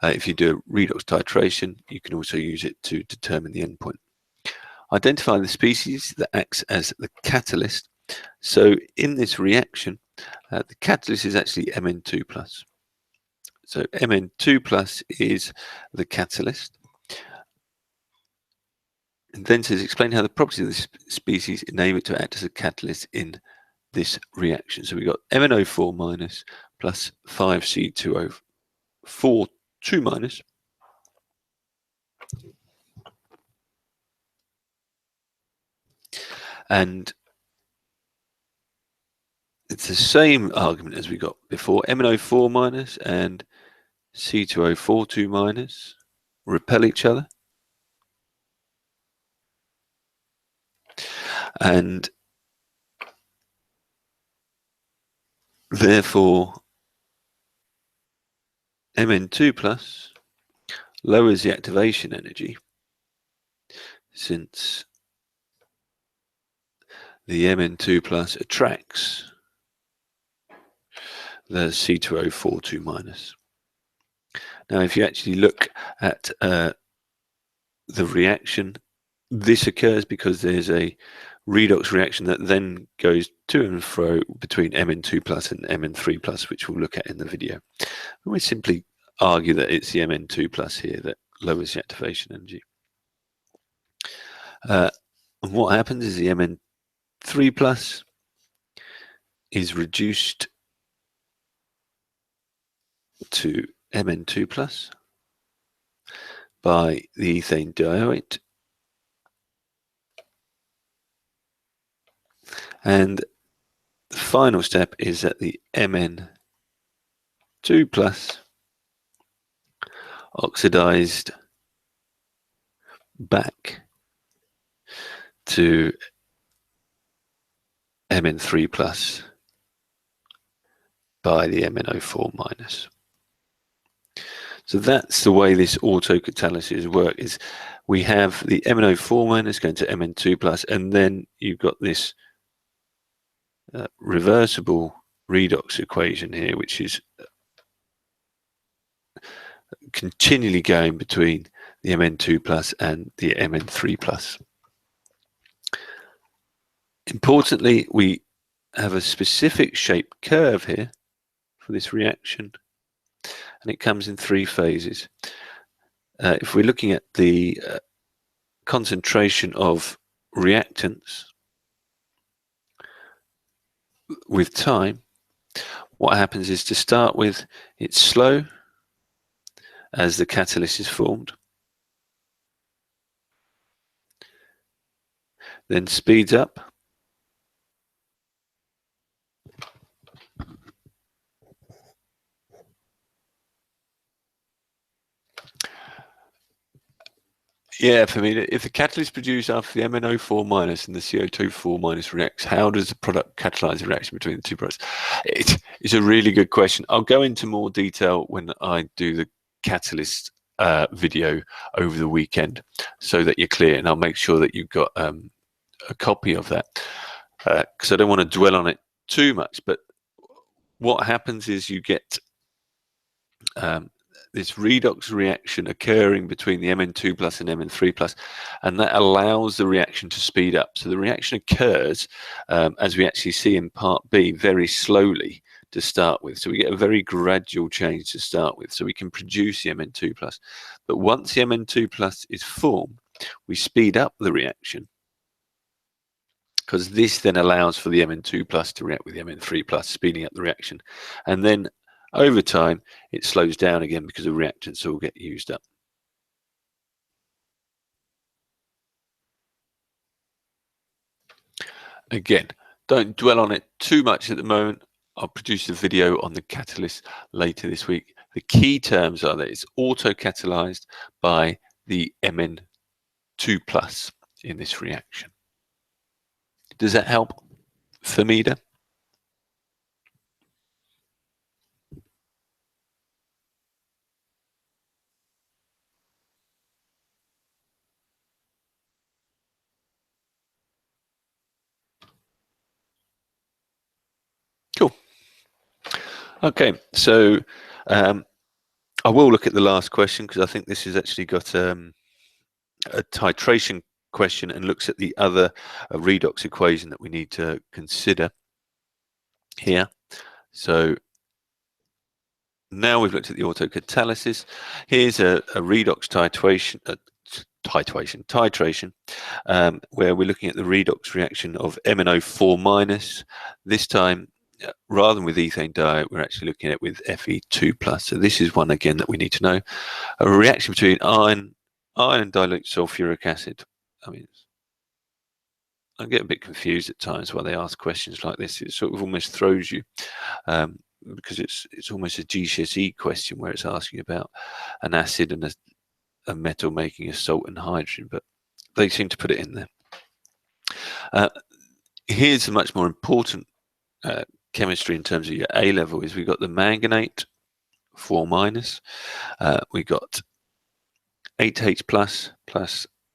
If you do a redox titration, you can also use it to determine the endpoint. Identify the species that acts as the catalyst. So in this reaction, the catalyst is actually Mn2 plus. So Mn2 plus is the catalyst. And then says, explain how the properties of this species enable it to act as a catalyst in this reaction. So we've got MnO4 minus plus 5C2O4 2 minus. And it's the same argument as we got before. MnO4 minus and C2O4 2 minus repel each other. And therefore, Mn2 plus lowers the activation energy, since the Mn2 plus attracts the C2O4 2 minus. Now, if you actually look at the reaction, this occurs because there's a redox reaction that then goes to and fro between Mn2 plus and Mn3 plus, which we'll look at in the video. And we simply argue that it's the Mn2 plus here that lowers the activation energy. And what happens is the Mn3 plus is reduced to Mn2 plus by the ethane dioate, and the final step is that the Mn2 plus oxidized back to Mn3 plus by the MnO4 minus. So that's the way this autocatalysis works, is we have the MnO4 minus going to Mn2 plus, and then you've got this reversible redox equation here, which is continually going between the Mn2 plus and the Mn3 plus. Importantly, we have a specific shaped curve here for this reaction, and it comes in 3 phases. If we're looking at the concentration of reactants with time, what happens is, to start with, it's slow as the catalyst is formed, then speeds up, yeah, for me, if the catalyst produced after the MnO4 minus and the CO2 minus reacts, how does the product catalyze the reaction between the two products? It's a really good question. I'll go into more detail when I do the catalyst video over the weekend, so that you're clear, and I'll make sure that you've got a copy of that, because I don't want to dwell on it too much. But what happens is you get this redox reaction occurring between the Mn2 plus and Mn3 plus, and that allows the reaction to speed up. So the reaction occurs, as we actually see in part B, very slowly to start with. So we get a very gradual change to start with, so we can produce the Mn2 plus. But once the Mn2 plus is formed, we speed up the reaction, because this then allows for the Mn2 plus to react with the Mn3 plus, speeding up the reaction. And then over time, it slows down again because the reactants all get used up. Again, don't dwell on it too much at the moment. I'll produce a video on the catalyst later this week. The key terms are that it's auto-catalyzed by the Mn2 plus in this reaction. Does that help, Famida? Cool. Okay, so I will look at the last question, because I think this has actually got a titration question and looks at the other redox equation that we need to consider here. So now we've looked at the autocatalysis. Here's a redox titration, where we're looking at the redox reaction of MnO4-. This time, rather than with ethane diet, we're actually looking at with Fe2+. So this is one again that we need to know. A reaction between iron and dilute sulfuric acid. I mean, I get a bit confused at times when they ask questions like this. It sort of almost throws you, because it's almost a GCSE question where it's asking about an acid and a metal making a salt and hydrogen, but they seem to put it in there. Here's a much more important chemistry in terms of your A level. Is we've got the manganate 4-, we got 8H plus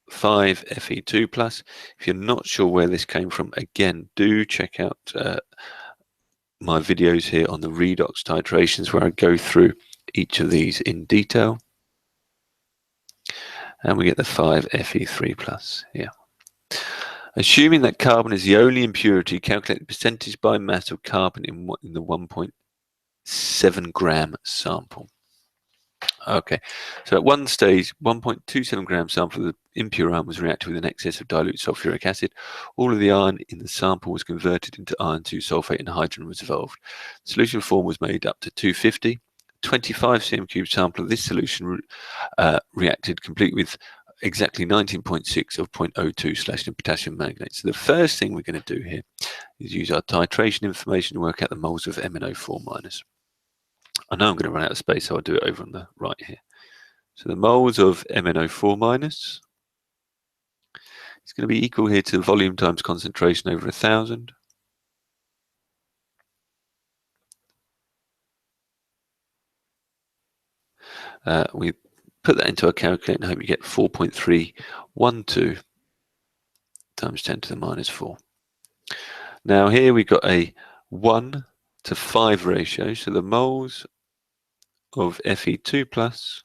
5 Fe2+. If you're not sure where this came from, again, do check out my videos here on the redox titrations where I go through each of these in detail. And we get the 5 Fe3+ here. Assuming that carbon is the only impurity, calculate the percentage by mass of carbon in the 1.7 gram sample. Okay, so at one stage, 1.27 gram sample of the impure iron was reacted with an excess of dilute sulfuric acid. All of the iron in the sample was converted into iron 2 sulfate and hydrogen was evolved. The solution form was made up to 250. 25 cm3 sample of this solution reacted complete with exactly 19.6 of 0.02 / potassium manganate. So the first thing we're going to do here is use our titration information to work out the moles of MnO4-. I know I'm going to run out of space, so I'll do it over on the right here. So the moles of MnO4- is going to be equal here to volume times concentration over 1,000. We put that into a calculator and hope you get 4.312 times 10 to the minus 4. Now here we've got a 1 to 5 ratio, so the moles of Fe2+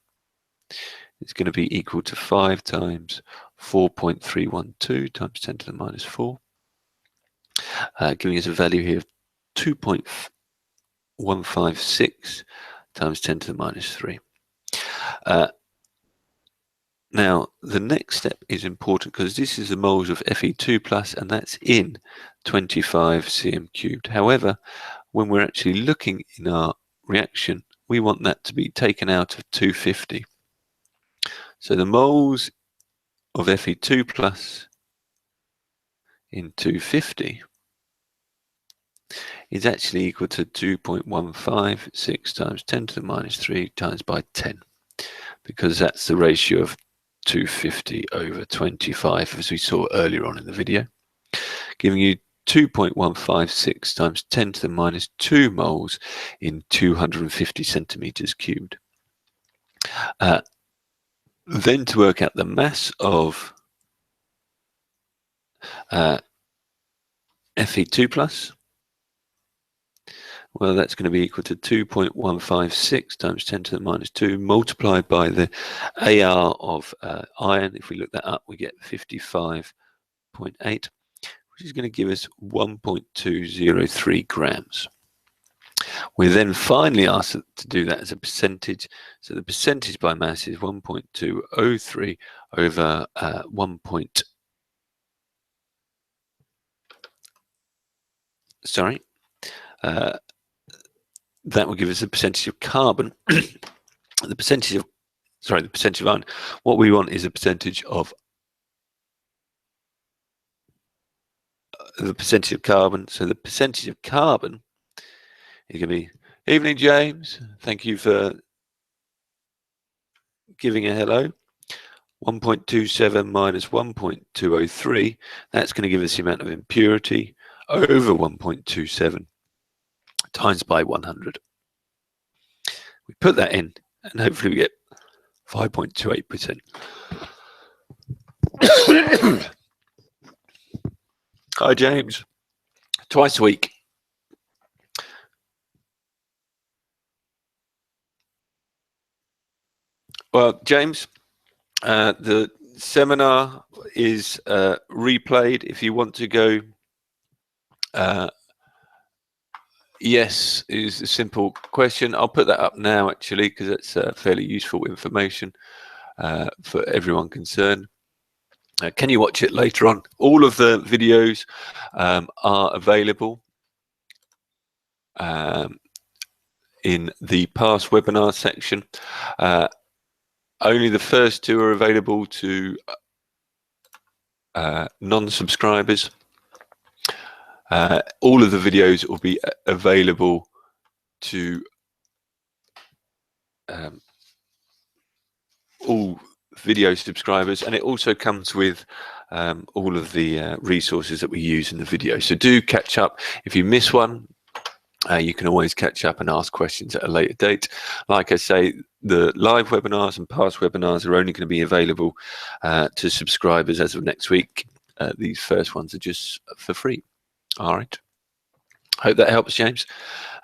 is going to be equal to 5 times 4.312 times 10 to the minus 4, giving us a value here of 2.156 times 10 to the minus 3. Now, the next step is important because this is the moles of Fe2+, and that's in 25 cm3. However, when we're actually looking in our reaction, we want that to be taken out of 250. So the moles of Fe2+ in 250 is actually equal to 2.156 times 10 to the minus 3 times by 10, because that's the ratio of 250 over 25, as we saw earlier on in the video, giving you 2.156 times 10 to the minus 2 moles in 250 centimeters cubed. Then to work out the mass of Fe2+, well, that's going to be equal to 2.156 times 10 to the minus 2 multiplied by the AR of iron. If we look that up, we get 55.8, which is going to give us 1.203 grams. We're then finally asked to do that as a percentage. So the percentage by mass is 1.203 over 1. That will give us the percentage of carbon. the percentage of iron. What we want is a percentage of carbon. So the percentage of carbon is going to be, evening James, thank you for giving a hello. 1.27 minus 1.203, that's going to give us the amount of impurity over 1.27 times by 100. We put that in and hopefully we get 5.28%. Hi James, twice a week. Well, James, the seminar is replayed. If you want to go, yes is a simple question. I'll put that up now actually because it's fairly useful information for everyone concerned. Can you watch it later on? All of the videos are available in the past webinar section. Only the first two are available to non-subscribers. All of the videos will be available to all video subscribers, and it also comes with all of the resources that we use in the video. So do catch up. If you miss one, you can always catch up and ask questions at a later date. Like I say, the live webinars and past webinars are only going to be available to subscribers as of next week. These first ones are just for free. All right. Hope that helps, James.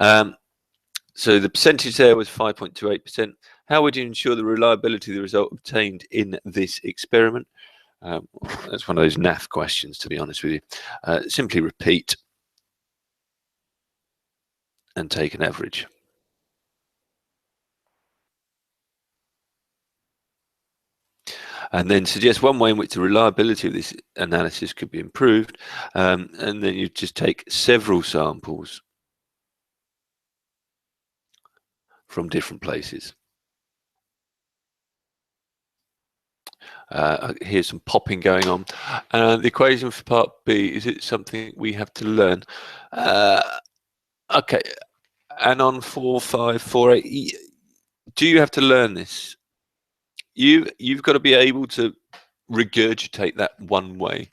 So the percentage there was 5.28%. How would you ensure the reliability of the result obtained in this experiment? That's one of those naff questions, to be honest with you. Simply repeat and take an average. And then suggest one way in which the reliability of this analysis could be improved. And then you just take several samples from different places. Here's some popping going on. The equation for part B, is it something we have to learn? Okay, anon 4548. Do you have to learn this? You've got to be able to regurgitate that one way.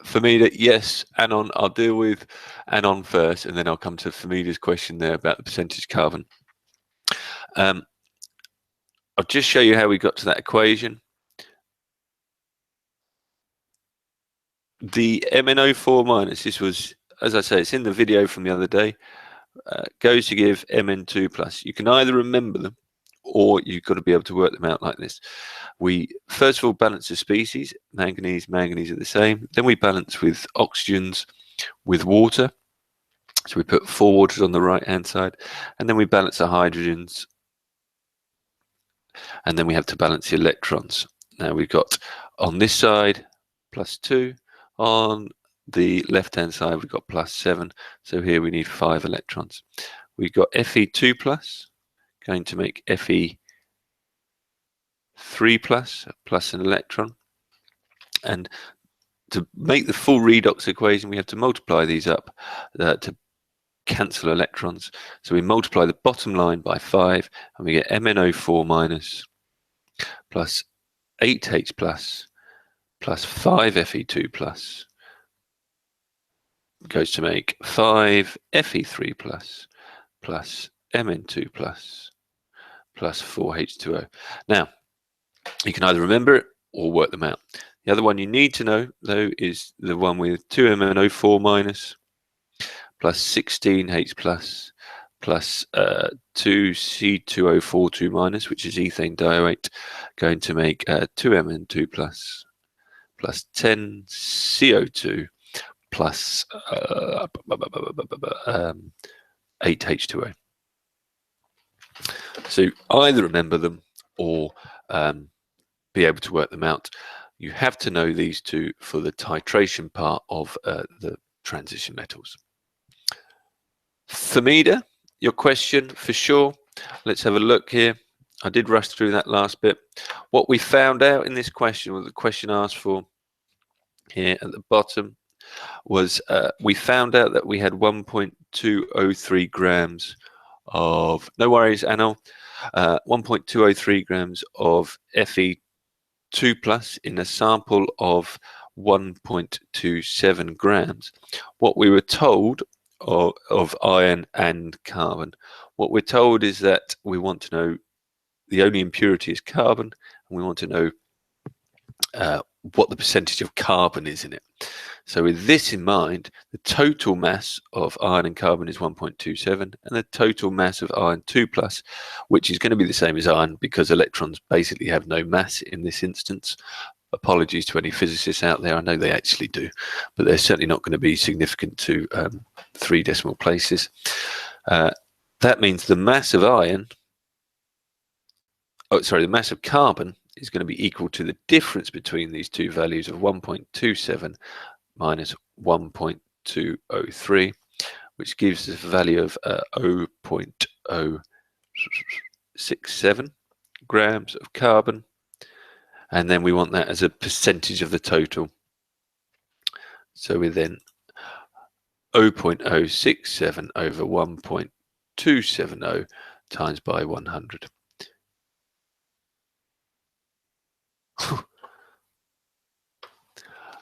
For me, yes, anon, I'll deal with anon first, and then I'll come to Famida's question there about the percentage carbon. I'll just show you how we got to that equation. The MnO4 minus, this was, as I say, it's in the video from the other day, goes to give Mn2 plus. You can either remember them, or you've got to be able to work them out like this. We first of all balance the species, manganese are the same. Then we balance with oxygens with water. So we put 4 waters on the right hand side, and then we balance the hydrogens, and then we have to balance the electrons. Now we've got on this side +2, on the left hand side we've got +7, so here we need 5 electrons. We've got Fe2 plus going to make Fe3 plus an electron, and to make the full redox equation we have to multiply these up to cancel electrons. So we multiply the bottom line by 5 and we get MnO4 minus plus 8H plus 5 Fe2 plus goes to make 5 Fe3 plus Mn2 plus 4H2O. Now, you can either remember it or work them out. The other one you need to know, though, is the one with 2 MnO4 minus plus 16H plus 2 C2O42 minus, which is ethane dioate, going to make 2 Mn2 plus 10 CO2 plus 8 H2O. So either remember them or be able to work them out. You have to know these two for the titration part of the transition metals. Famida, your question for sure. Let's have a look here. I did rush through that last bit. What we found out in this question, what the question asked for here at the bottom, was we found out that we had 1.203 grams of, no worries, Anil, 1.203 grams of Fe2 plus in a sample of 1.27 grams. What we were told of iron and carbon, what we're told is that we want to know the only impurity is carbon, and we want to know what the percentage of carbon is in it. So with this in mind, the total mass of iron and carbon is 1.27, and the total mass of iron 2 plus, which is going to be the same as iron because electrons basically have no mass in this instance. Apologies to any physicists out there, I know they actually do, but they're certainly not going to be significant to 3 decimal places. That means the mass of iron, the mass of carbon is going to be equal to the difference between these two values of 1.27 minus 1.203, which gives us a value of 0.067 grams of carbon, and then we want that as a percentage of the total. So we then 0.067 over 1.270 times by 100.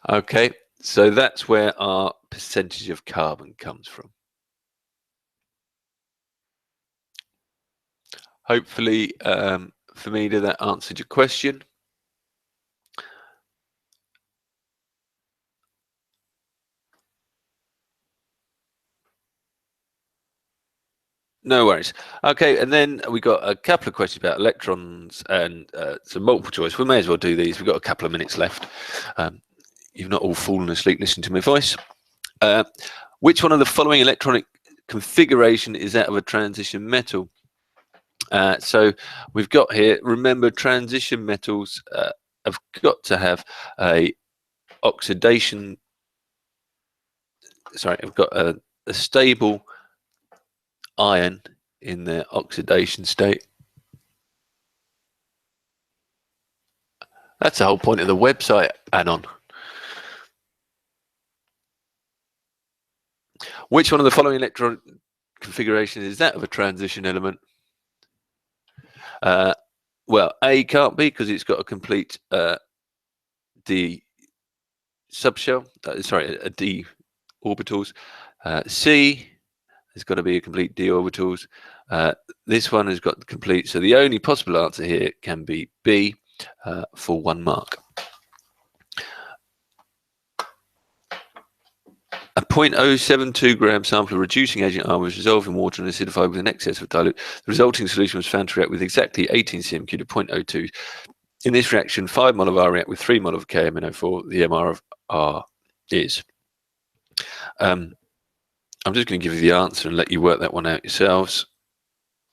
Okay, so that's where our percentage of carbon comes from. Hopefully, Famida, that answered your question. No worries. Okay, and then we got a couple of questions about electrons and some multiple choice. We may as well do these. We've got a couple of minutes left. You've not all fallen asleep listening to my voice. Which one of the following electronic configuration is that of a transition metal? So we've got here, remember, transition metals have got to have a oxidation, sorry, I've got a stable ion in their oxidation state. That's the whole point of the website, Anon. Which one of the following electron configurations is that of a transition element? Well, A can't be because it's got a complete d subshell, a d orbitals. C has got to be a complete d orbitals. This one has got complete, so the only possible answer here can be B for 1 mark. A 0.072 gram sample of reducing agent R was dissolved in water and acidified with an excess of dilute. The resulting solution was found to react with exactly 18 cm³ of 0.02. In this reaction, 5 mol of R react with 3 mol of KMnO4. The MR of R is. I'm just going to give you the answer and let you work that one out yourselves.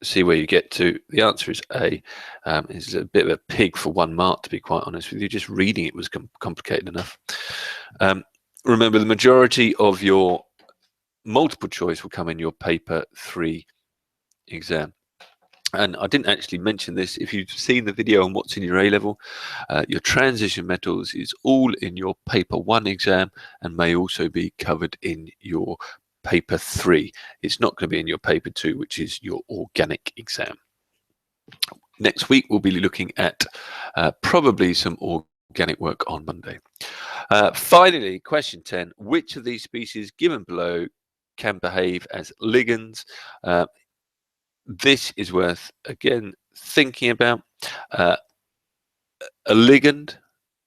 See where you get to. The answer is A. It's a bit of a pig for 1 mark, to be quite honest with you. Just reading it was complicated enough. Remember, the majority of your multiple choice will come in your paper 3 exam. And I didn't actually mention this. If you've seen the video on what's in your A-level, your transition metals is all in your paper 1 exam and may also be covered in your paper 3. It's not going to be in your paper 2, which is your organic exam. Next week, we'll be looking at probably some organic work on Monday. Finally, question 10. Which of these species given below can behave as ligands? This is worth, again, thinking about. A ligand,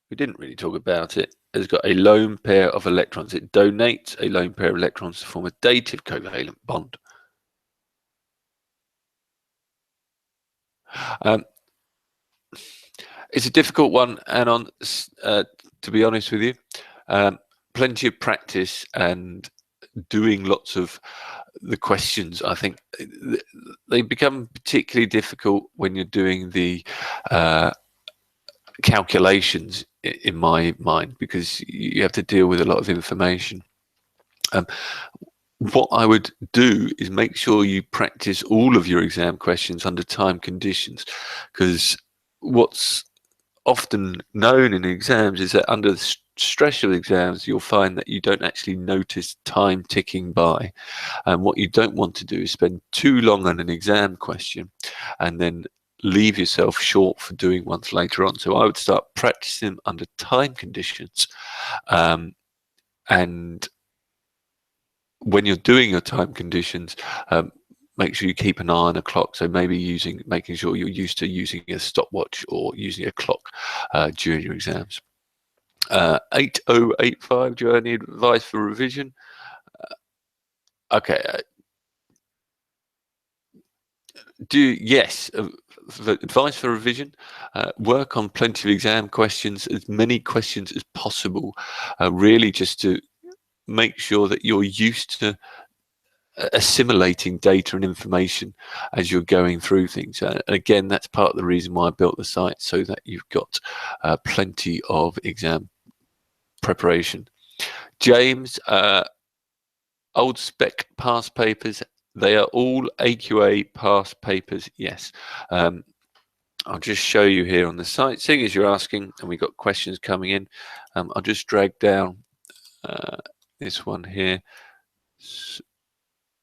we didn't really talk about it, has got a lone pair of electrons. It donates a lone pair of electrons to form a dative covalent bond. It's a difficult one, Anon, to be honest with you. Plenty of practice and doing lots of the questions. I think they become particularly difficult when you're doing the calculations, in my mind, because you have to deal with a lot of information. What I would do is make sure you practice all of your exam questions under time conditions, because what's often known in exams is that under the stress of exams, you'll find that you don't actually notice time ticking by. And what you don't want to do is spend too long on an exam question and then leave yourself short for doing ones later on. So I would start practicing under time conditions. And when you're doing your time conditions, make sure you keep an eye on a clock. So maybe making sure you're used to using a stopwatch or using a clock during your exams. 8085, do you have any advice for revision? Okay. Yes, advice for revision, work on plenty of exam questions, as many questions as possible, really just to make sure that you're used to assimilating data and information as you're going through things. And again, that's part of the reason why I built the site, so that you've got plenty of exam preparation. James, old spec past papers, they are all AQA past papers, yes. I'll just show you here on the site, seeing as you're asking and we've got questions coming in. I'll just drag down this one here.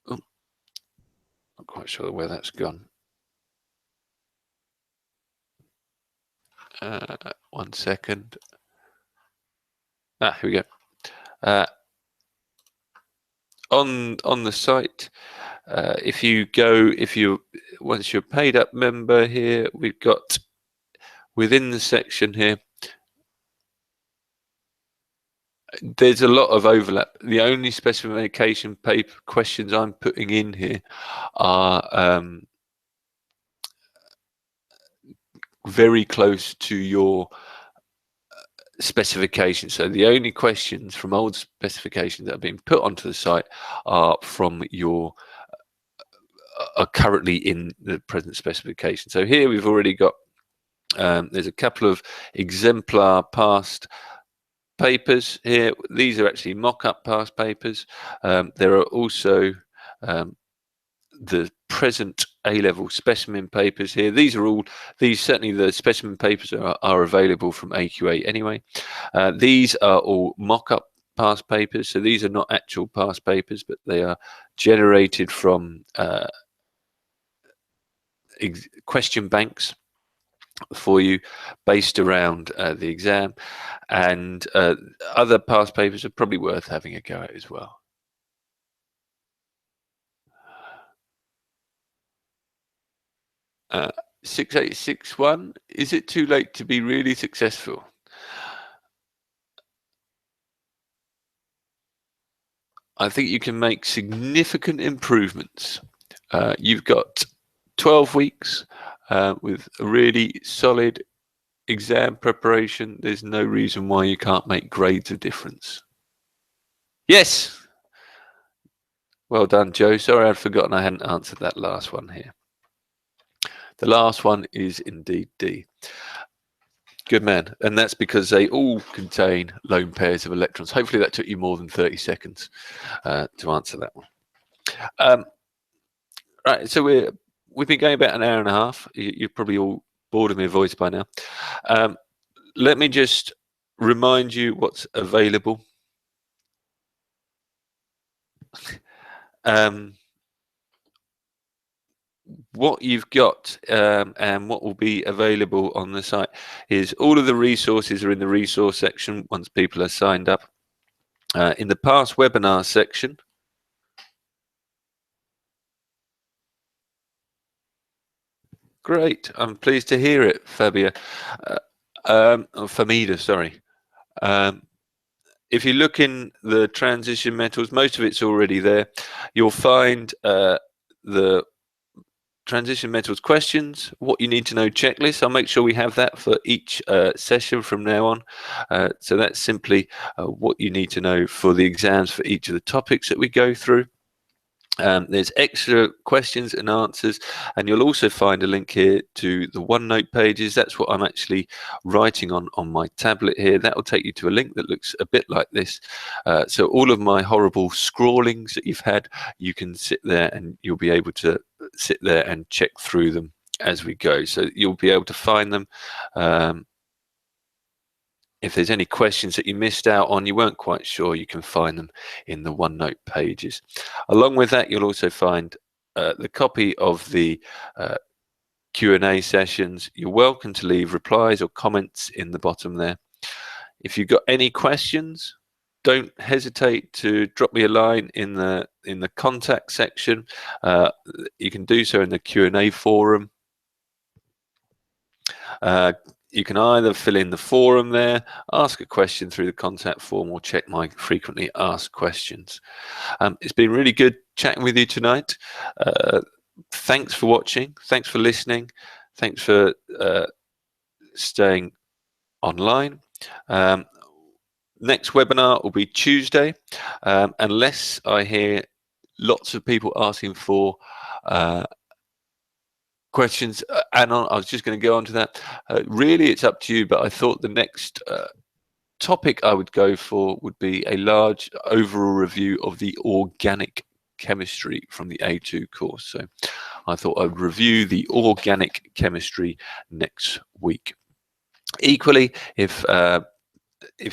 Oh, not quite sure where that's gone. 1 second. Here we go. On the site, if you once you're a paid up member here, we've got within the section here, there's a lot of overlap. The only specification paper questions I'm putting in here are very close to your specification. So the only questions from old specifications that have been put onto the site are from your are currently in the present specification. So here we've already got there's a couple of exemplar past papers here. These are actually mock-up past papers. There are also the present A-level specimen papers here. These certainly the specimen papers are available from AQA anyway. These are all mock-up past papers, so these are not actual past papers, but they are generated from question banks for you based around the exam, and other past papers are probably worth having a go at as well. Uh, 6861, is it too late to be really successful? I think you can make significant improvements. You've got 12 weeks with a really solid exam preparation. There's no reason why you can't make grades of difference. Yes. Well done, Joe. Sorry, I'd forgotten I hadn't answered that last one here. The last one is indeed D. Good man. And that's because they all contain lone pairs of electrons. Hopefully that took you more than 30 seconds to answer that one. Right, so we've been going about an hour and a half. You're probably all bored of my voice by now. Let me just remind you what's available. What you've got and what will be available on the site is all of the resources are in the resource section once people are signed up. In the past webinar section, great, I'm pleased to hear it, Fabia. Famida, sorry. If you look in the transition metals, most of it's already there. You'll find the transition metals questions, what you need to know checklist. I'll make sure we have that for each session from now on. So that's simply what you need to know for the exams for each of the topics that we go through. There's extra questions and answers, and you'll also find a link here to the OneNote pages. That's what I'm actually writing on my tablet here. That will take you to a link that looks a bit like this. So all of my horrible scrawlings that you've had, you can sit there and you'll be able to sit there and check through them as we go. So you'll be able to find them. If there's any questions that you missed out on, you weren't quite sure, you can find them in the OneNote pages. Along with that, you'll also find the copy of the Q&A sessions. You're welcome to leave replies or comments in the bottom there. If you've got any questions, don't hesitate to drop me a line in the contact section. You can do so in the Q&A forum. You can either fill in the forum there, ask a question through the contact form, or check my frequently asked questions. It's been really good chatting with you tonight. Thanks for watching. Thanks for listening. Thanks for staying online. Next webinar will be Tuesday, unless I hear lots of people asking for questions, and I was just going to go on to that. Really, it's up to you, but I thought the next topic I would go for would be a large overall review of the organic chemistry from the A2 course. So I thought I'd review the organic chemistry next week. Equally, if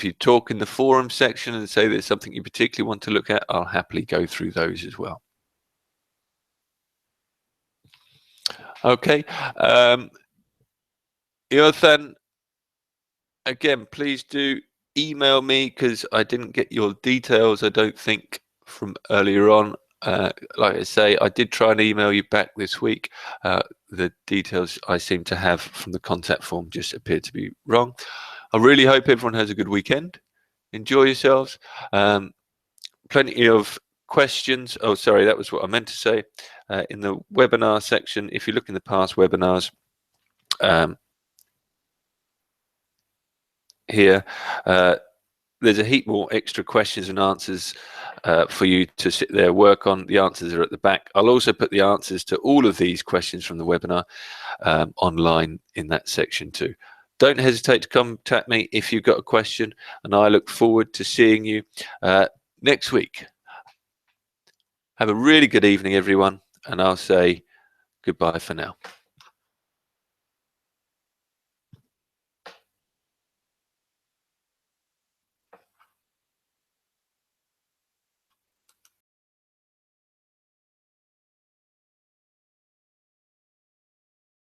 you talk in the forum section and say there's something you particularly want to look at, I'll happily go through those as well. Okay. Jonathan, again, please do email me because I didn't get your details, I don't think, from earlier on. Like I say, I did try and email you back this week. The details I seem to have from the contact form just appeared to be wrong. I really hope everyone has a good weekend. Enjoy yourselves. Plenty of questions. Oh, sorry, that was what I meant to say. In the webinar section, if you look in the past webinars, here, there's a heap more extra questions and answers for you to sit there, work on. The answers are at the back. I'll also put the answers to all of these questions from the webinar online in that section too. Don't hesitate to contact me if you've got a question, and I look forward to seeing you next week. Have a really good evening, everyone, and I'll say goodbye for now.